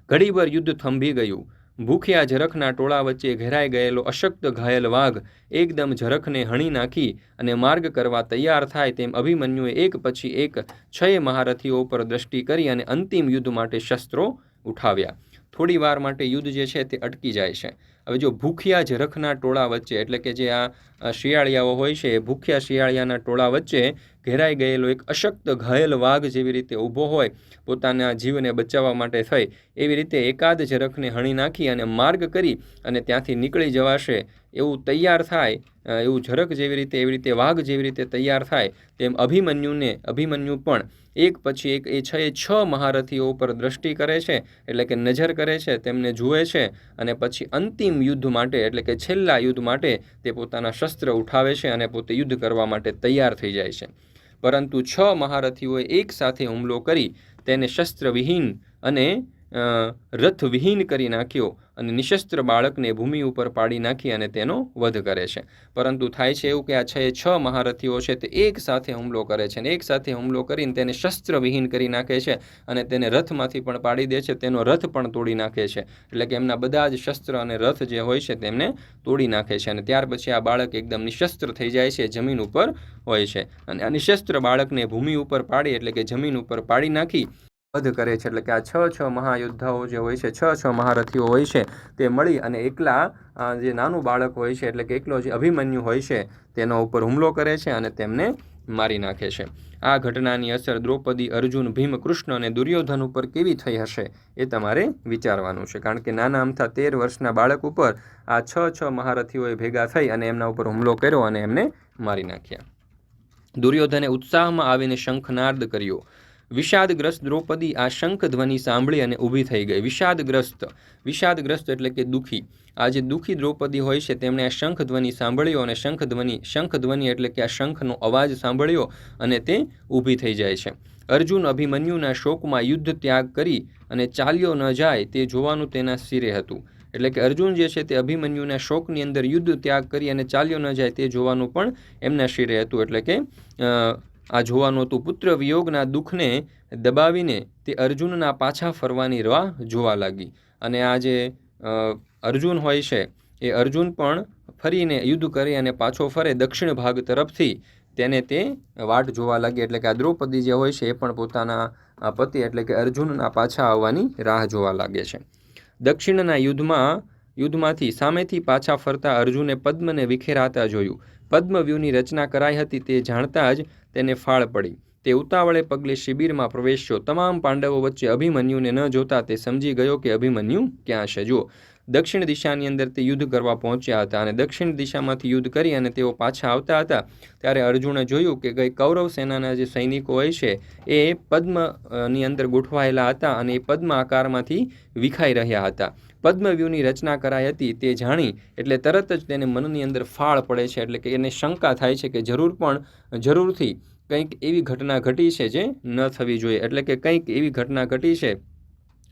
ઘડીભર યુદ્ધ થંભી ગયું. ભૂખ્યા ઝરખના ટોળા વચ્ચે ઘેરાઈ ગયેલો અશક્ત ઘાયલ વાઘ એકદમ ઝરખને હણી નાખી અને માર્ગ કરવા તૈયાર થાય તેમ અભિમન્યુએ એક પછી એક 6 મહારથીઓ પર દ્રષ્ટિ કરી અને અંતિમ યુદ્ધ માટે શસ્ત્રો ઉઠાવ્યા. થોડી વાર માટે યુદ્ધ જે છે તે અટકી જાય છે. હવે જો ભૂખ્યા ઝરખના ટોળા વચ્ચે એટલે કે જે આ શિયાળિયાઓ હોય છે એ ભૂખ્યા શિયાળિયાના ટોળા વચ્ચે ઘેરાઈ ગયેલો એક અશક્ત ઘાયલ વાઘ જેવી રીતે ઊભો હોય પોતાના જીવને બચાવવા માટે થઈ, એવી રીતે એકાદ ઝરખને હણી નાખી અને માર્ગ કરી અને ત્યાંથી નીકળી જવાશે એવું તૈયાર થાય, એવું ઝરખ જેવી રીતે એવી રીતે વાઘ જેવી રીતે તૈયાર થાય તેમ અભિમન્યુ પણ એક પછી એક એ 6 મહારથીઓ ઉપર દ્રષ્ટિ કરે છે એટલે કે નજર કરે છે, તેમને જુએ છે અને પછી અંતિમ યુદ્ધ માટે એટલે કે છેલ્લા યુદ્ધ માટે તે પોતાના શસ્ત્ર ઉઠાવે છે અને પોતે યુદ્ધ કરવા માટે તૈયાર થઈ જાય છે. પરંતુ 6 મહારથીઓએ એક સાથે હુમલો કરી તેને શસ્ત્રવિહીન અને રથવિહીન કરી નાખ્યો અને નિશસ્ત્ર બાળકને ભૂમિ ઉપર પાડી નાખી અને તેનો વધ કરે છે. પરંતુ થાય છે એવું કે આ 6 મહારથીઓ છે તે એક સાથે હુમલો કરે છે અને એક સાથે હુમલો કરીને તેને શસ્ત્રવિહીન કરી નાખે છે અને તેને રથમાંથી પણ પાડી દે છે, તેનો રથ પણ તોડી નાખે છે. એટલે કે એમના બધા જ શસ્ત્ર અને રથ જે હોય છે તેમને તોડી નાખે છે અને ત્યાર પછી આ બાળક એકદમ નિશસ્ત્ર થઈ જાય છે, જમીન ઉપર હોય છે અને આ નિશસ્ત્ર બાળકને ભૂમિ ઉપર પાડી એટલે કે જમીન ઉપર પાડી નાખી વધ કરે છે. એટલે કે આ 6 મહાયોદ્ધાઓ જે હોય છે, 6 મહારથીઓ હોય છે તે મળી અને એકલા જે નાનું બાળક હોય છે એટલે કે એકલો જે અભિમન્યુ હોય છે તેના ઉપર હુમલો કરે છે અને તેમને મારી નાખે છે. આ ઘટનાની અસર દ્રૌપદી, અર્જુન, ભીમ, કૃષ્ણ અને દુર્યોધન ઉપર કેવી થઈ હશે એ તમારે વિચારવાનું છે. કારણ કે નાના અમથા 13 વર્ષના બાળક ઉપર આ 6 મહારથીઓએ ભેગા થઈ અને એમના ઉપર હુમલો કર્યો અને એમને મારી નાખ્યા. દુર્યોધને ઉત્સાહમાં આવીને શંખનાદ કર્યો. વિષાદગ્રસ્ત દ્રૌપદી આ શંખ ધ્વનિ સાંભળી અને ઊભી થઈ ગઈ. વિષાદગ્રસ્ત એટલે કે દુઃખી. આ જે દુઃખી દ્રૌપદી હોય છે તેમણે આ શંખ ધ્વનિ સાંભળ્યો અને શંખ ધ્વનિ એટલે કે આ શંખનો અવાજ સાંભળ્યો અને તે ઊભી થઈ જાય છે. અર્જુન અભિમન્યુના શોકમાં યુદ્ધ ત્યાગ કરી અને ચાલ્યો ન જાય તે જોવાનું તેના શિરે હતું. એટલે કે અર્જુન જે છે તે અભિમન્યુના શોકની અંદર યુદ્ધ ત્યાગ કરી અને ચાલ્યો ન જાય તે જોવાનું પણ એમના શિરે હતું. એટલે કે આ જોવાનું હતું. પુત્ર વિયોગના દુઃખને દબાવીને તે અર્જુનના પાછા ફરવાની રાહ જોવા લાગી. અને આ જે અર્જુન હોય છે એ અર્જુન પણ ફરીને યુદ્ધ કરી અને પાછો ફરે દક્ષિણ ભાગ તરફથી તેને તે વાટ જોવા લાગી. એટલે કે આ દ્રૌપદી જે હોય છે એ પણ પોતાના પતિ એટલે કે અર્જુનના પાછા આવવાની રાહ જોવા લાગે છે. દક્ષિણના યુદ્ધમાંથી સામેથી પાછા ફરતા અર્જુને પદ્મને વિખેરાતા જોયું. પદ્મવ્યૂહની રચના કરાઈ હતી તે જાણતા જ તેને ફાળ પડી. તે ઉતાવળે પગલે શિબિરમાં પ્રવેશ્યો. તમામ પાંડવો વચ્ચે અભિમન્યુને ન જોતા તે સમજી ગયો કે અભિમન્યુ ક્યાં છે. જુઓ, દક્ષિણ દિશાની અંદર તે યુદ્ધ કરવા પહોંચ્યા હતા અને દક્ષિણ દિશામાંથી યુદ્ધ કરી અને તેઓ પાછા આવતા હતા ત્યારે અર્જુને જોયું કે ગઈ કૌરવ સેનાના જે સૈનિકો હોય છે એ પદ્મની અંદર ગોઠવાયેલા હતા અને એ પદ્મ આકારમાંથી વિખાઈ રહ્યા હતા. પદ્મવ્યૂહની રચના કરાઈ હતી તે જાણી એટલે તરત જ તેને મનની અંદર ફાળ પડે છે. એટલે કે એને શંકા થાય છે કે જરૂરથી કંઈક એવી ઘટના ઘટી છે જે ન થવી જોઈએ. એટલે કે કંઈક એવી ઘટના ઘટી છે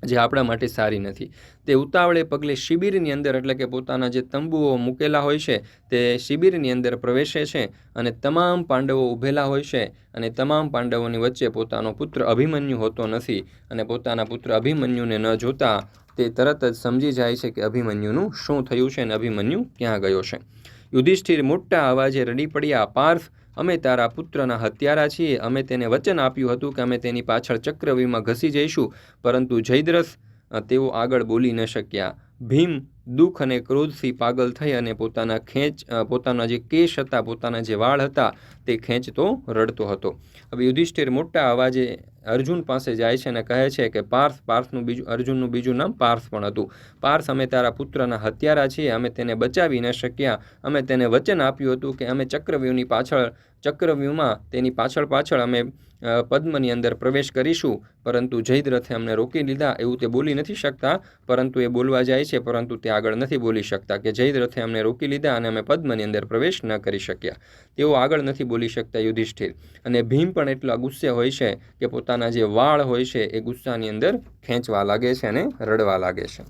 જે આપણા માટે સારી નથી. તે ઉતાવળે પગલે શિબિરની અંદર એટલે કે પોતાના જે તંબુઓ મૂકેલા હોય છે તે શિબિરની અંદર પ્રવેશે છે અને તમામ પાંડવો ઊભેલા હોય છે અને તમામ પાંડવોની વચ્ચે પોતાનો પુત્ર અભિમન્યુ હોતો નથી અને પોતાના પુત્ર અભિમન્યુને ન જોતા તે તરત જ સમજી જાય છે કે અભિમન્યુનું શું થયું છે અને અભિમન્યુ ક્યાં ગયો છે. યુધિષ્ઠિર મોટા અવાજે રડી પડ્યા, પાર્થ, અમે તારા પુત્રના હત્યારા છીએ. અમે તેને વચન આપ્યું હતું કે અમે તેની પાછળ ચક્રવ્યૂહમાં ઘસી જઈશું, પરંતુ જયદ્રથ તેઓ આગળ બોલી ન શક્યા. ભીમ દુઃખ અને ક્રોધથી પાગલ થઈ અને પોતાના જે કેશ હતા, પોતાના જે વાળ હતા તે ખેંચતો રડતો હતો. હવે યુધિષ્ઠિર મોટા અવાજે અર્જુન પાસે જાય છે અને કહે છે કે અર્જુનનું બીજું નામ પાર્થ પણ હતું. પાર્થ, અમે તારા પુત્રના હત્યારા છીએ. અમે તેને બચાવી ન શક્યા. અમે તેને વચન આપ્યું હતું કે અમે ચક્રવ્યૂહમાં તેની પાછળ અમે પદ્મની અંદર પ્રવેશ કરીશું, પરંતુ જયદ્રથે અમને રોકી લીધા. એવું તે બોલી નથી શકતા, પરંતુ એ બોલવા જાય છે, પરંતુ તે આગળ નથી બોલી શકતા કે જયદ્રથે અમને રોકી લીધા અને અમે પદ્મની અંદર પ્રવેશ ન કરી શક્યા. તેઓ આગળ નથી બોલી શકતા યુધિષ્ઠિર. અને ભીમ પણ એટલા ગુસ્સે હોય છે કે પોતાના જે વાળ હોય છે એ ગુસ્સાની અંદર ખેંચવા લાગે છે અને રડવા લાગે છે.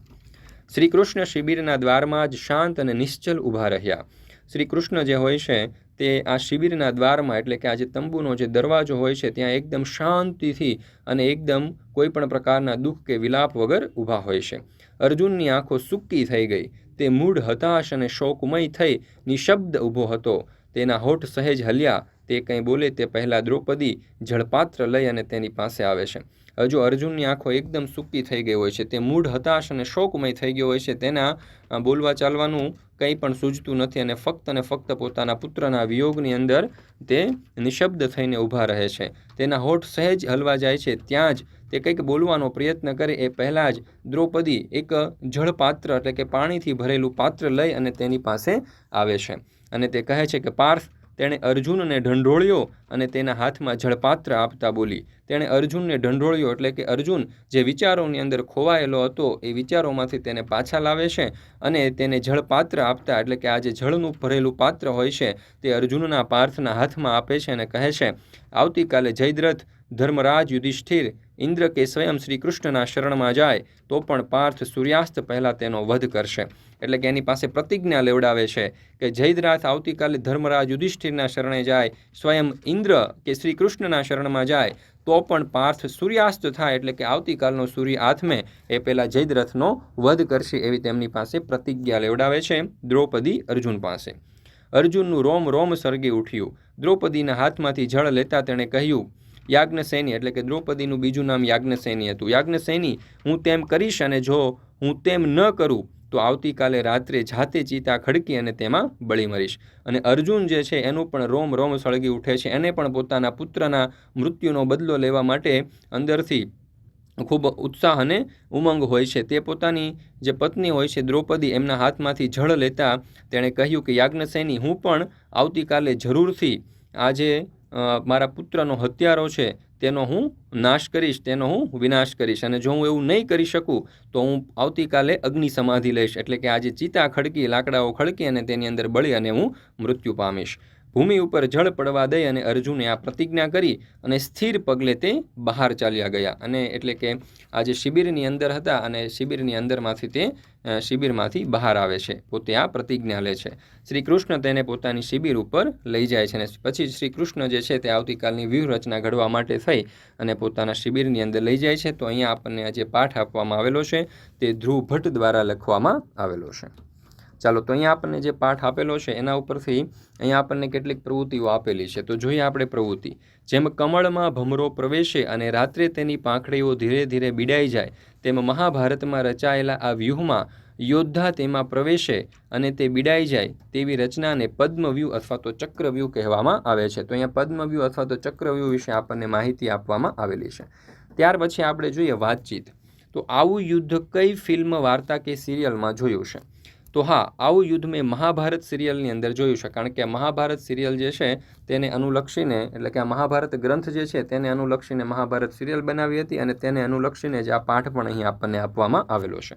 શ્રી કૃષ્ણ શિબિરના દ્વારમાં જ શાંત અને નિશ્ચલ ઊભા રહ્યા. શ્રી કૃષ્ણ જે હોય છે તે આ શિબિરના દ્વારમાં એટલે કે આ જે તંબુનો જે દરવાજો હોય છે ત્યાં એકદમ શાંતિથી અને એકદમ કોઈ પણ પ્રકારના દુઃખ કે વિલાપ વગર ઊભા હોય છે. અર્જુનની આંખો સૂકી થઈ ગઈ. તે મૂઢ, હતાશ અને શોકમય થઈ નિશબ્દ ઊભો હતો. તેના હોઠ સહેજ હલ્યા. તે કંઈ બોલે તે પહેલાં દ્રૌપદી જળપાત્ર લઈ અને તેની પાસે આવે છે. હજુ અર્જુનની આંખો એકદમ સૂકી થઈ ગઈ હોય છે. તે મૂઢ, હતાશ અને શોકમય થઈ ગયો હોય છે. તેના બોલવા ચાલવાનું કંઈ પણ સૂઝતું નથી અને ફક્ત પોતાના પુત્રના વિયોગની અંદર તે નિશબ્દ થઈને ઊભા રહે છે. તેના હોઠ સહેજ હલવા જાય છે. ત્યાં જ તે કંઈક બોલવાનો પ્રયત્ન કરે એ પહેલાં જ દ્રૌપદી એક જળપાત્ર એટલે કે પાણીથી ભરેલું પાત્ર લઈ અને તેની પાસે આવે છે અને તે કહે છે કે પાર્થ, તેણે અર્જુનને ઢંઢોળ્યો અને તેના હાથમાં જળપાત્ર આપતા બોલી. તેણે અર્જુનને ઢંઢોળ્યો એટલે કે અર્જુન જે વિચારોની અંદર ખોવાયેલો હતો એ વિચારોમાંથી તેને પાછા લાવે છે અને તેને જળપાત્ર આપતા એટલે કે આ જે જળનું ભરેલું પાત્ર હોય છે તે અર્જુનના પાર્થના હાથમાં આપે છે અને કહે છે, આવતીકાલે જયદ્રથ, ધર્મરાજ, યુધિષ્ઠિર, ઇન્દ્ર કે સ્વયં શ્રી કૃષ્ણના શરણમાં જાય તો પણ પાર્થ સૂર્યાસ્ત પહેલાં તેનો વધ કરશે. એટલે કે એની પાસે પ્રતિજ્ઞા લેવડાવે છે કે જયદ્રથ આવતીકાલે ધર્મરાજ યુધિષ્ઠિરના શરણે જાય, સ્વયં ઇન્દ્ર કે શ્રી કૃષ્ણના શરણમાં જાય તો પણ પાર્થ સૂર્યાસ્ત થાય એટલે કે આવતીકાલનો સૂર્ય આથમે એ પહેલાં જયદ્રથનો વધ કરશે એવી તેમની પાસે પ્રતિજ્ઞા લેવડાવે છે દ્રૌપદી અર્જુન પાસે. અર્જુનનું રોમ રોમ સળગી ઉઠ્યું. દ્રૌપદીના હાથમાંથી જળ લેતા તેણે કહ્યું, યાજ્ઞસેની એટલે કે દ્રૌપદીનું બીજું નામ યાજ્ઞસેની હતું. યાજ્ઞસેની, હું તેમ કરીશ અને જો હું તેમ ન કરું તો આવતીકાલે રાત્રે જાતે ચિતા ખડકી અને તેમાં બળી મરીશ. અને અર્જુન જે છે એનું પણ રોમ રોમ સળગી ઉઠે છે. એને પણ પોતાના પુત્રના મૃત્યુનો બદલો લેવા માટે અંદરથી ખૂબ ઉત્સાહ અને ઉમંગ હોય છે. તે પોતાની જે પત્ની હોય છે દ્રૌપદી એમના હાથમાંથી જળ લેતા તેણે કહ્યું કે યાજ્ઞસેની, હું પણ આવતીકાલે જરૂરથી આ જે મારા પુત્રનો હત્યારો છે તેનો હું નાશ કરીશ, તેનો હું વિનાશ કરીશ. અને જો હું એવું નહીં કરી શકું તો હું આવતીકાલે અગ્નિ સમાધિ લઈશ એટલે કે આજે ચિતા ખડકી, લાકડાઓ ખડકી અને તેની અંદર બળી અને હું મૃત્યુ પામીશ. ભૂમિ ઉપર જળ પડવા દઈ અને અર્જુને આ પ્રતિજ્ઞા કરી અને સ્થિર પગલે તે બહાર ચાલ્યા ગયા. અને એટલે કે આ જે શિબિરની અંદર હતા અને શિબિરની અંદરમાંથી તે શિબિરમાંથી બહાર આવે છે, પોતે આ પ્રતિજ્ઞા લે છે. શ્રી કૃષ્ણ તેને પોતાની શિબિર ઉપર લઈ જાય છે અને પછી શ્રી કૃષ્ણ જે છે તે આવતીકાલની વ્યૂહરચના ઘડવા માટે થઈ અને પોતાના શિબિરની અંદર લઈ જાય છે. તો અહીંયા આપણને આ જે પાઠ આપવામાં આવેલો છે તે ધ્રુવ ભટ્ટ દ્વારા લખવામાં આવેલો છે. ચાલો, તો અહીંયા આપણને જે પાઠ આપેલો છે એના ઉપરથી અહીંયા આપણને કેટલીક પ્રવૃત્તિઓ આપેલી છે. તો જોઈએ આપણે પ્રવૃત્તિ. જેમ કમળમાં ભમરો પ્રવેશે અને રાત્રે તેની પાંખડીઓ ધીરે ધીરે બીડાઈ જાય, તેમ મહાભારતમાં રચાયેલા આ વ્યૂહમાં યોદ્ધા તેમાં પ્રવેશે અને તે બીડાઈ જાય તેવી રચનાને પદ્મવ્યૂહ અથવા તો ચક્રવ્યૂહ કહેવામાં આવે છે. તો અહીંયા પદ્મવ્યૂહ અથવા તો ચક્રવ્યૂહ વિશે આપણને માહિતી આપવામાં આવેલી છે. ત્યાર પછી આપણે જોઈએ વાતચીત. તો આવું યુદ્ધ કઈ ફિલ્મ, વાર્તા કે સિરિયલમાં જોયું છે? તો હા, આવું યુદ્ધ મેં મહાભારત સિરિયલની અંદર જોયું છે. કારણ કે મહાભારત સિરિયલ જે છે તેને અનુલક્ષીને, એટલે કે આ મહાભારત ગ્રંથ જે છે તેને અનુલક્ષીને મહાભારત સિરિયલ બનાવી હતી અને તેને અનુલક્ષીને જ આ પાઠ પણ અહીં આપણને આપવામાં આવેલો છે.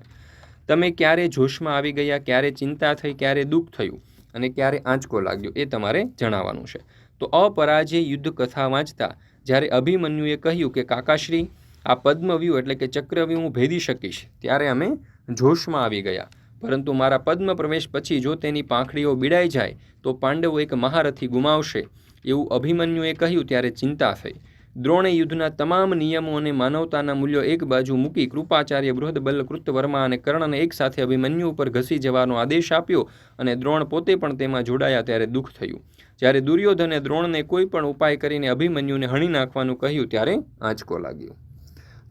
તમે ક્યારે જોશમાં આવી ગયા, ક્યારે ચિંતા થઈ, ક્યારે દુઃખ થયું અને ક્યારે આંચકો લાગ્યો એ તમારે જણાવવાનું છે. તો અપરાજય યુદ્ધ કથા વાંચતા જ્યારે અભિમન્યુએ કહ્યું કે કાકાશ્રી, આ પદ્મવ્યૂહ એટલે કે ચક્રવ્યૂહ હું ભેદી શકીશ, ત્યારે અમે જોશમાં આવી ગયા. પરંતુ મારા પદ્મ પ્રવેશ પછી જો તેની પાંખડીઓ બીડાઈ જાય તો પાંડવો એક મહારથી ગુમાવશે એવું અભિમન્યુએ કહ્યું ત્યારે ચિંતા થઈ. દ્રોણે યુદ્ધના તમામ નિયમો અને માનવતાના મૂલ્યો એક બાજુ મૂકી કૃપાચાર્ય, બૃહદબલ્લ, કૃતવર્મા અને કર્ણને એક સાથે અભિમન્યુ ઉપર ઘસી જવાનો આદેશ આપ્યો અને દ્રોણ પોતે પણ તેમાં જોડાયા ત્યારે દુઃખ થયું. જ્યારે દુર્યોધને દ્રોણને કોઈ પણ ઉપાય કરીને અભિમન્યુને હણી નાખવાનું કહ્યું ત્યારે આંચકો લાગ્યો.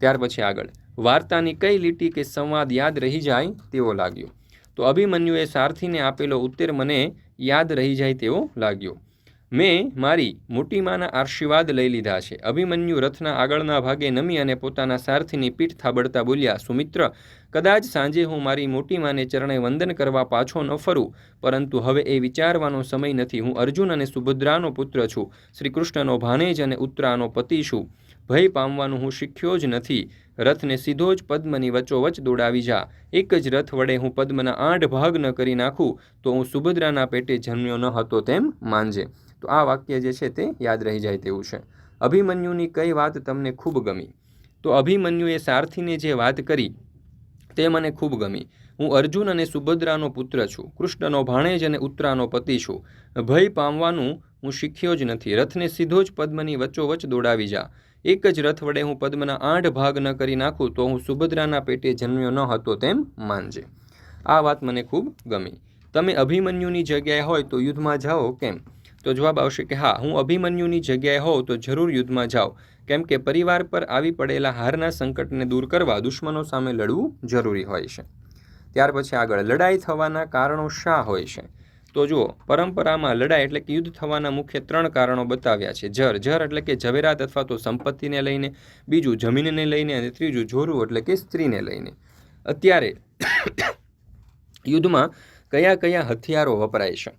ત્યાર પછી આગળ, વાર્તાની કઈ લીટી કે સંવાદ યાદ રહી જાય તેવો લાગ્યો? તો અભિમન્યુએ સારથીને આપેલો ઉત્તર મને યાદ રહી જાય તેવો લાગ્યો. મેં મારી મોટી માના આશીર્વાદ લઈ લીધા છે. અભિમન્યુ રથના આગળના ભાગે નમી અને પોતાના સારથીની પીઠ થાબડતા બોલ્યા, સુમિત્ર, કદાચ સાંજે હું મારી મોટી માને ચરણે વંદન કરવા પાછો ન ફરું, પરંતુ હવે એ વિચારવાનો સમય નથી. હું અર્જુન અને સુભદ્રાનો પુત્ર છું, શ્રી કૃષ્ણનો ભાણેજ અને ઉત્તરાનો પતિ છું. ભય પામવાનું હું શીખ્યો જ નથી. રથને સીધો જ પદ્મની વચ્ચોવચ દોડાવી જા. એક જ રથ વડે હું પદ્મના 8 ભાગ ન કરી નાખું તો હું સુભદ્રાના પેટે જન્મ્યો ન હતો તેમ માનજે. તો આ વાક્ય જે છે તે યાદ રહી જાય તેવું છે. અભિમન્યુની કઈ વાત તમને ખૂબ ગમી? તો અભિમન્યુએ સારથીને જે વાત કરી તે મને ખૂબ ગમી. હું અર્જુન અને સુભદ્રાનો પુત્ર છું, કૃષ્ણનો ભાણેજ અને ઉત્તરાનો પતિ છું. ભય પામવાનું હું શીખ્યો જ નથી. રથને સીધો જ પદ્મની વચ્ચોવચ દોડાવી જા. એક જ રથ વડે હું પદ્મના 8 ભાગ ન કરી નાખું તો હું સુભદ્રાના પેટે જન્મ્યો ન હતો તેમ માનજે. આ વાત મને ખૂબ ગમી. તમે અભિમન્યુની જગ્યાએ હોય તો યુદ્ધમાં જાઓ કેમ? તો જવાબ આવશે કે હા, હું અભિમન્યુની જગ્યાએ હોઉં તો જરૂર યુદ્ધમાં જાઉં. કેમ કે પરિવાર પર આવી પડેલા હારના સંકટને દૂર કરવા દુશ્મનો સામે લડવું જરૂરી હોય છે. ત્યાર પછી આગળ, લડાઈ થવાના કારણો શા હોય છે? તો જુઓ, પરંપરામાં લડાઈ એટલે કે યુદ્ધ થવાના મુખ્ય 3 કારણો બતાવ્યા છે. જર એટલે કે ઝવેરાત અથવા તો સંપત્તિને લઈને, બીજું જમીનને લઈને અને ત્રીજું જોરું એટલે કે સ્ત્રીને લઈને. અત્યારે યુદ્ધમાં કયા કયા હથિયારો વપરાય છે?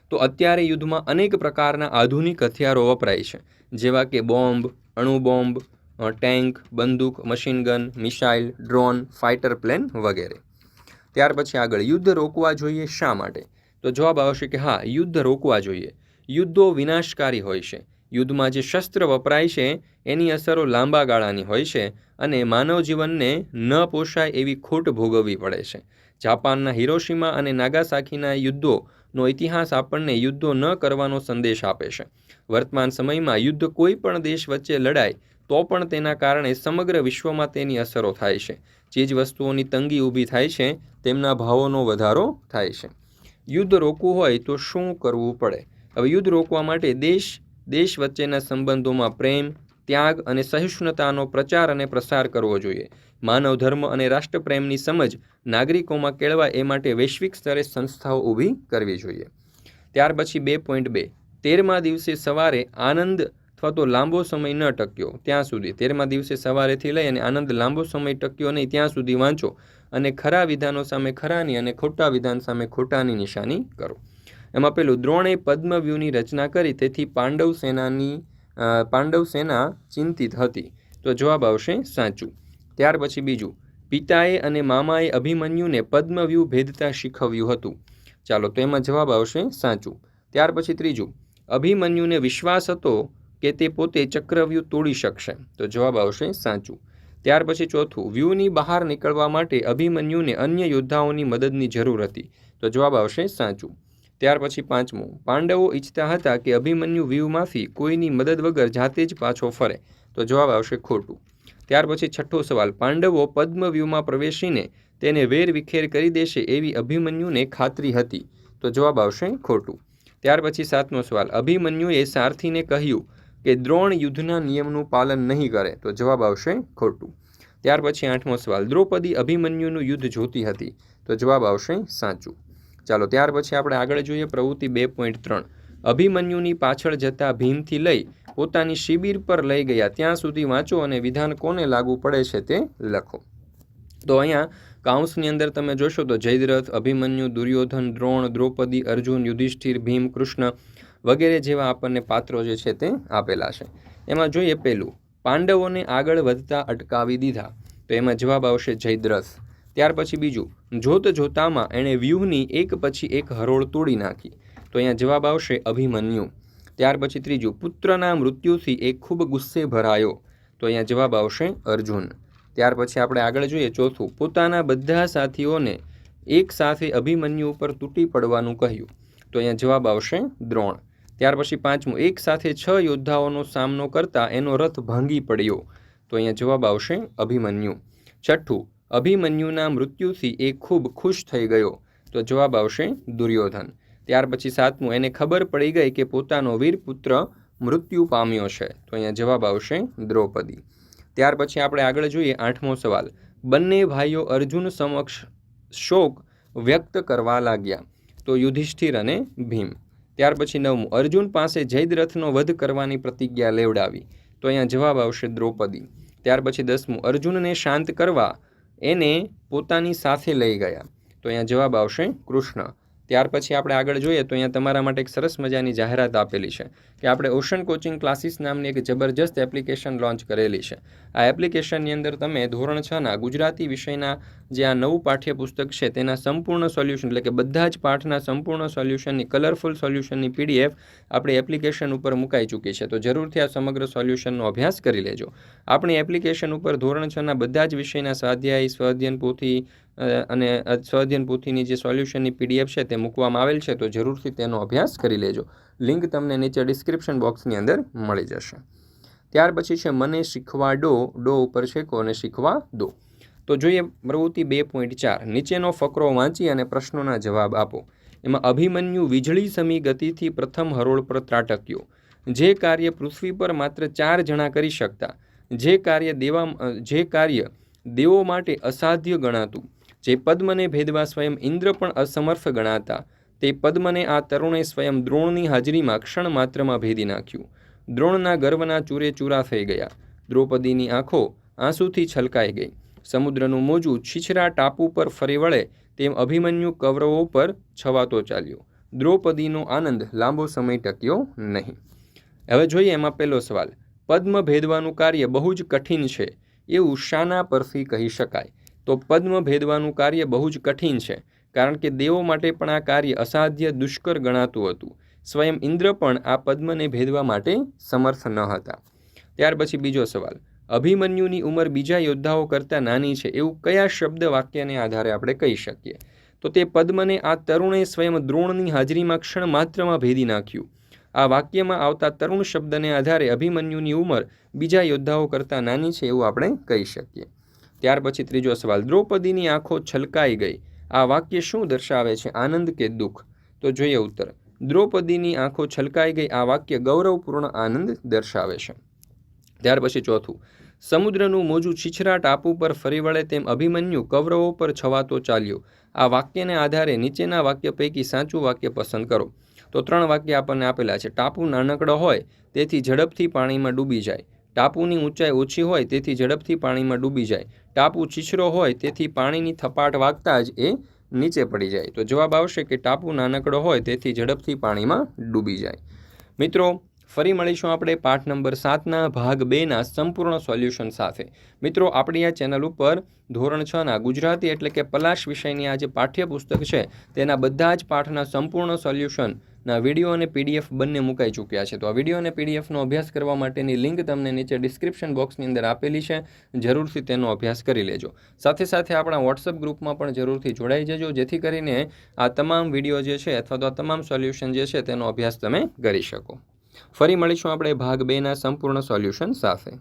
તો અત્યારે યુદ્ધમાં અનેક પ્રકારના આધુનિક હથિયારો વપરાય છે, જેવા કે બોમ્બ, અણુબોમ્બ, ટેન્ક, બંદૂક, મશીનગન, મિસાઇલ, ડ્રોન, ફાઇટર પ્લેન વગેરે. ત્યાર પછી આગળ, યુદ્ધ રોકવા જોઈએ શા માટે? તો જવાબ આવશે કે હા, યુદ્ધ રોકવા જોઈએ. યુદ્ધો વિનાશકારી હોય છે. યુદ્ધમાં જે શસ્ત્ર વપરાય છે એની અસરો લાંબા ગાળાની હોય છે અને માનવ જીવનને ન પોષાય એવી ખોટ ભોગવવી પડે છે. જાપાનના હિરોશીમા અને નાગાસાકીના યુદ્ધોનો ઇતિહાસ આપણને યુદ્ધો ન કરવાનો સંદેશ આપે છે. વર્તમાન સમયમાં યુદ્ધ કોઈ પણ દેશ વચ્ચે લડાય તો પણ તેના કારણે સમગ્ર વિશ્વમાં તેની અસરો થાય છે. ચીજ વસ્તુઓની તંગી ઊભી થાય છે, તેમના ભાવોનો વધારો થાય છે. યુદ્ધ રોકવું હોય તો શું કરવું પડે? હવે યુદ્ધ રોકવા માટે દેશ વચ્ચેના સંબંધોમાં પ્રેમ, ત્યાગ અને સહિષ્ણુતાનો પ્રચાર અને પ્રસાર કરવો જોઈએ. માનવ ધર્મ અને રાષ્ટ્રપ્રેમની સમજ નાગરિકોમાં કેળવાય એ માટે વૈશ્વિક સ્તરે સંસ્થાઓ ઊભી કરવી જોઈએ. ત્યાર પછી 2.2, 13મા દિવસે સવારે આનંદ અથવા તો લાંબો સમય ન ટક્યો ત્યાં સુધી, 13મા દિવસે સવારેથી લઈ અને આનંદ લાંબો સમય ટક્યો નહીં ત્યાં સુધી વાંચો અને ખરા વિધાનો સામે ખરાની અને ખોટા વિધાન સામે ખોટાની નિશાની કરો. એમાં પેલું, દ્રોણે પદ્મવ્યૂહની રચના કરી તેથી પાંડવ સેના ચિંતિત હતી. તો જવાબ આવશે સાચું. ત્યાર પછી બીજું, પિતાએ અને મામાએ અભિમન્યુને પદ્મવ્યૂહ ભેદતા શીખવ્યું હતું. ચાલો, તો એમાં જવાબ આવશે સાચું. ત્યાર પછી ત્રીજું, અભિમન્યુને વિશ્વાસ હતો કે તે પોતે ચક્રવ્યૂહ તોડી શકશે. તો જવાબ આવશે સાચું. ત્યાર પછી ચોથું, વ્યૂહની બહાર નીકળવા માટે અભિમન્યુને અન્ય યોદ્ધાઓની મદદની જરૂર હતી. તો જવાબ આવશે સાચું. ત્યાર પછી પાંચમું, પાંડવો ઈચ્છતા હતા કે અભિમન્યુ વ્યૂહમાંથી કોઈની મદદ વગર જાતે જ પાછો ફરે. તો જવાબ આવશે ખોટું. ત્યાર પછી છઠ્ઠો સવાલ, પાંડવો પદ્મવ્યૂહમાં પ્રવેશીને તેને વેર વિખેર કરી દેશે એવી અભિમન્યુને ખાતરી હતી. તો જવાબ આવશે ખોટું. ત્યાર પછી 7મો સવાલ, અભિમન્યુએ સારથીને કહ્યું કે દ્રોણ યુદ્ધના નિયમનું પાલન નહીં કરે. તો જવાબ આવશે ખોટું. ત્યાર પછી 8મો સવાલ, દ્રૌપદી અભિમન્યુનું યુદ્ધ જોતી હતી. તો જવાબ આવશે સાચું. ચાલો ત્યાર પછી આપણે આગળ જોઈએ પ્રવૃત્તિ 2.3. અભિમન્યુની પાછળ જતા ભીમથી લઈ પોતાની શિબિર પર લઈ ગયા ત્યાં સુધી વાંચો અને વિધાન કોને લાગુ પડે છે તે લખો. તો અહીંયા કાઉન્સની અંદર તમે જોશો તો જયદ્રથ, અભિમન્યુ, દુર્યોધન, દ્રોણ, દ્રૌપદી, અર્જુન, યુધિષ્ઠિર, ભીમ, કૃષ્ણ વગેરે જેવા આપણને પાત્રો જે છે તે આપેલા છે. એમાં જોઈએ પહેલું, પાંડવોને આગળ વધતા અટકાવી દીધા. તો એમાં જવાબ આવશે જયદ્રથ. ત્યાર પછી બીજું, જોત જોતામાં એણે વ્યૂહની એક પછી એક હરોળ તોડી નાખી. તો અહીંયા જવાબ આવશે અભિમન્યુ. ત્યાર પછી ત્રીજું, પુત્રના મૃત્યુથી એ ખૂબ ગુસ્સે ભરાયો. તો અહીંયા જવાબ આવશે અર્જુન. ત્યાર પછી આપણે આગળ જોઈએ ચોથું, પોતાના બધા સાથીઓને એક સાથે અભિમન્યુ ઉપર તૂટી પડવાનું કહ્યું. તો અહીંયા જવાબ આવશે દ્રોણ. ત્યાર પછી પાંચમું, એક સાથે 6 યોદ્ધાઓનો સામનો કરતા એનો રથ ભાંગી પડ્યો. તો અહીંયા જવાબ આવશે અભિમન્યુ. છઠ્ઠું, અભિમન્યુના મૃત્યુથી એ ખૂબ ખુશ થઈ ગયો. તો જવાબ આવશે દુર્યોધન. ત્યાર પછી સાતમું, એને ખબર પડી ગઈ કે પોતાનો વીર પુત્ર મૃત્યુ પામ્યો છે. તો અહીંયા જવાબ આવશે દ્રૌપદી. ત્યાર પછી આપણે આગળ જોઈએ 8મો સવાલ, બંને ભાઈઓ અર્જુન સમક્ષ શોક વ્યક્ત કરવા લાગ્યા. તો યુધિષ્ઠિર અને ભીમ. ત્યાર પછી 9મું, અર્જુન પાસે જયદ્રથનો વધ કરવાની પ્રતિજ્ઞા લેવડાવી. તો અહીંયા જવાબ આવશે દ્રૌપદી. ત્યાર પછી 10મું, અર્જુનને શાંત કરવા એને પોતાની સાથે લઈ ગયા. તો અહીંયા જવાબ આવશે કૃષ્ણ. ત્યાર પછી આપણે આગળ જોઈએ તો અહીંયા તમારા માટે એક સરસ મજાની જાહેરાત આપેલી છે કે આપણે ઓશન કોચિંગ ક્લાસીસ નામની એક જબરજસ્ત એપ્લિકેશન લોન્ચ કરેલી છે. આ એપ્લિકેશનની અંદર તમે ધોરણ 6ના ગુજરાતી વિષયના જે આ નવું પાઠ્યપુસ્તક છે તેના સંપૂર્ણ સોલ્યુશન એટલે કે બધા જ પાઠના સંપૂર્ણ સોલ્યુશનની કલરફુલ સોલ્યુશનની PDF આપણી એપ્લિકેશન ઉપર મુકાઈ ચૂકી છે. તો જરૂરથી આ સમગ્ર સોલ્યુશનનો અભ્યાસ કરી લેજો. આપણી એપ્લિકેશન ઉપર ધોરણ 6ના બધા જ વિષયના સ્વાધ્યાય, સ્વાધ્યન પોથી અને સ્વાધ્યન પોથીની જે સોલ્યુશનની PDF છે તે મૂકવામાં આવેલ છે. તો જરૂરથી તેનો અભ્યાસ કરી લેજો. લિંક તમને નીચે ડિસ્ક્રિપ્શન બોક્સની અંદર મળી જશે. ત્યાર પછી છે મને શીખવાડો, ડો ઉપર છે કોને શીખવા દો. તો જોઈએ પ્રવૃત્તિ 2.4. નીચેનો ફકરો વાંચી અને પ્રશ્નોના જવાબ આપો. એમાં અભિમન્યુ વીજળી સમી ગતિથી પ્રથમ હરોળ પર ત્રાટક્યો. જે કાર્ય પૃથ્વી પર માત્ર 4 જણા કરી શકતા, જે કાર્ય દેવો માટે અસાધ્ય ગણાતું, જે પદ્મને ભેદવા સ્વયં ઇન્દ્ર પણ અસમર્થ ગણાતા, તે પદ્મને આ તરુણે સ્વયં દ્રોણની હાજરીમાં ક્ષણ માત્રમાં ભેદી નાખ્યું. દ્રોણના ગર્વના ચૂરે ચૂરા થઈ ગયા. દ્રૌપદીની આંખો આંસુથી છલકાઈ ગઈ. સમુદ્રનું મોજું છીછરા ટાપુ પર ફરી વળે તેમ અભિમન્યુ કૌરવો પર છવાતો ચાલ્યો. દ્રૌપદીનો આનંદ લાંબો સમય ટક્યો નહીં. હવે જોઈએ એમાં પહેલો સવાલ, પદ્મ ભેદવાનું કાર્ય બહુ જ કઠિન છે એવું શાના પરથી કહી શકાય? તો પદ્મ ભેદવાનું કાર્ય બહુ જ કઠિન છે કારણ કે દેવો માટે પણ આ કાર્ય અસાધ્ય દુષ્કર ગણાતું હતું. સ્વયં ઇન્દ્ર પણ આ પદ્મને ભેદવા માટે સમર્થ ન હતા. ત્યાર પછી બીજો સવાલ, અભિમન્યુની ઉંમર બીજા યોદ્ધાઓ કરતાં નાની છે એવું કયા શબ્દ વાક્યને આધારે આપણે કહી શકીએ? તો તે પદ્મને આ તરુણે સ્વયં દ્રોણની હાજરીમાં ક્ષણ માત્રમાં ભેદી નાખ્યું. આ વાક્યમાં આવતા તરુણ શબ્દને આધારે અભિમન્યુની ઉંમર બીજા યોદ્ધાઓ કરતાં નાની છે એવું આપણે કહી શકીએ. ત્યાર પછી ત્રીજો સવાલ, દ્રૌપદીની આંખો છલકાઈ ગઈ. આ વાક્ય શું દર્શાવે છે, આનંદ કે દુઃખ? તો જોઈએ ઉત્તર, દ્રૌપદીની આંખો છલકાઈ ગઈ આ વાક્ય ગૌરવપૂર્ણ આનંદ દર્શાવે છે. ત્યાર પછી ચોથું, સમુદ્રનું મોજું છીછરા ટાપુ પર ફરી વળે તેમ અભિમન્યુ કૌરવો પર છવાતો ચાલ્યો. આ વાક્યને આધારે નીચેના વાક્ય પૈકી સાચું વાક્ય પસંદ કરો. તો 3 વાક્ય આપણને આપેલા છે. ટાપુ નાનકડો હોય તેથી ઝડપથી પાણીમાં ડૂબી જાય. ટાપુની ઊંચાઈ ઓછી હોય તેથી ઝડપથી પાણીમાં ડૂબી જાય. ટાપુ છીછરો હોય તેથી પાણીની થપાટ વાગતા જ એ નીચે પડી જાય. તો જવાબ આવશે કે ટાપુ નાનકડો હોય તેથી ઝડપથી પાણીમાં ડૂબી જાય. મિત્રો, ફરી મળીશું આપણે પાઠ નંબર 7ના ભાગ 2ના સંપૂર્ણ સોલ્યુશન સાથે. મિત્રો, આપણી આ ચેનલ ઉપર ધોરણ 6ના ગુજરાતી એટલે કે પલાશ વિષયની આ જે પાઠ્યપુસ્તક છે તેના બધા જ પાઠના સંપૂર્ણ સોલ્યુશનના વિડીયો અને PDF બંને મુકાઈ ચૂક્યા છે. તો આ વિડીયો અને PDFનો અભ્યાસ કરવા માટેની લિંક તમને નીચે ડિસ્ક્રિપ્શન બોક્સની અંદર આપેલી છે. જરૂરથી તેનો અભ્યાસ કરી લેજો. સાથે સાથે આપણા WhatsApp ગ્રુપમાં પણ જરૂરથી જોડાઈ જજો જેથી કરીને આ તમામ વિડીયો જે છે અથવા તો આ તમામ સોલ્યુશન જે છે તેનો અભ્યાસ તમે કરી શકો. ફરી મળીશું આપણે ભાગ 2ના સંપૂર્ણ સોલ્યુશન સાથે.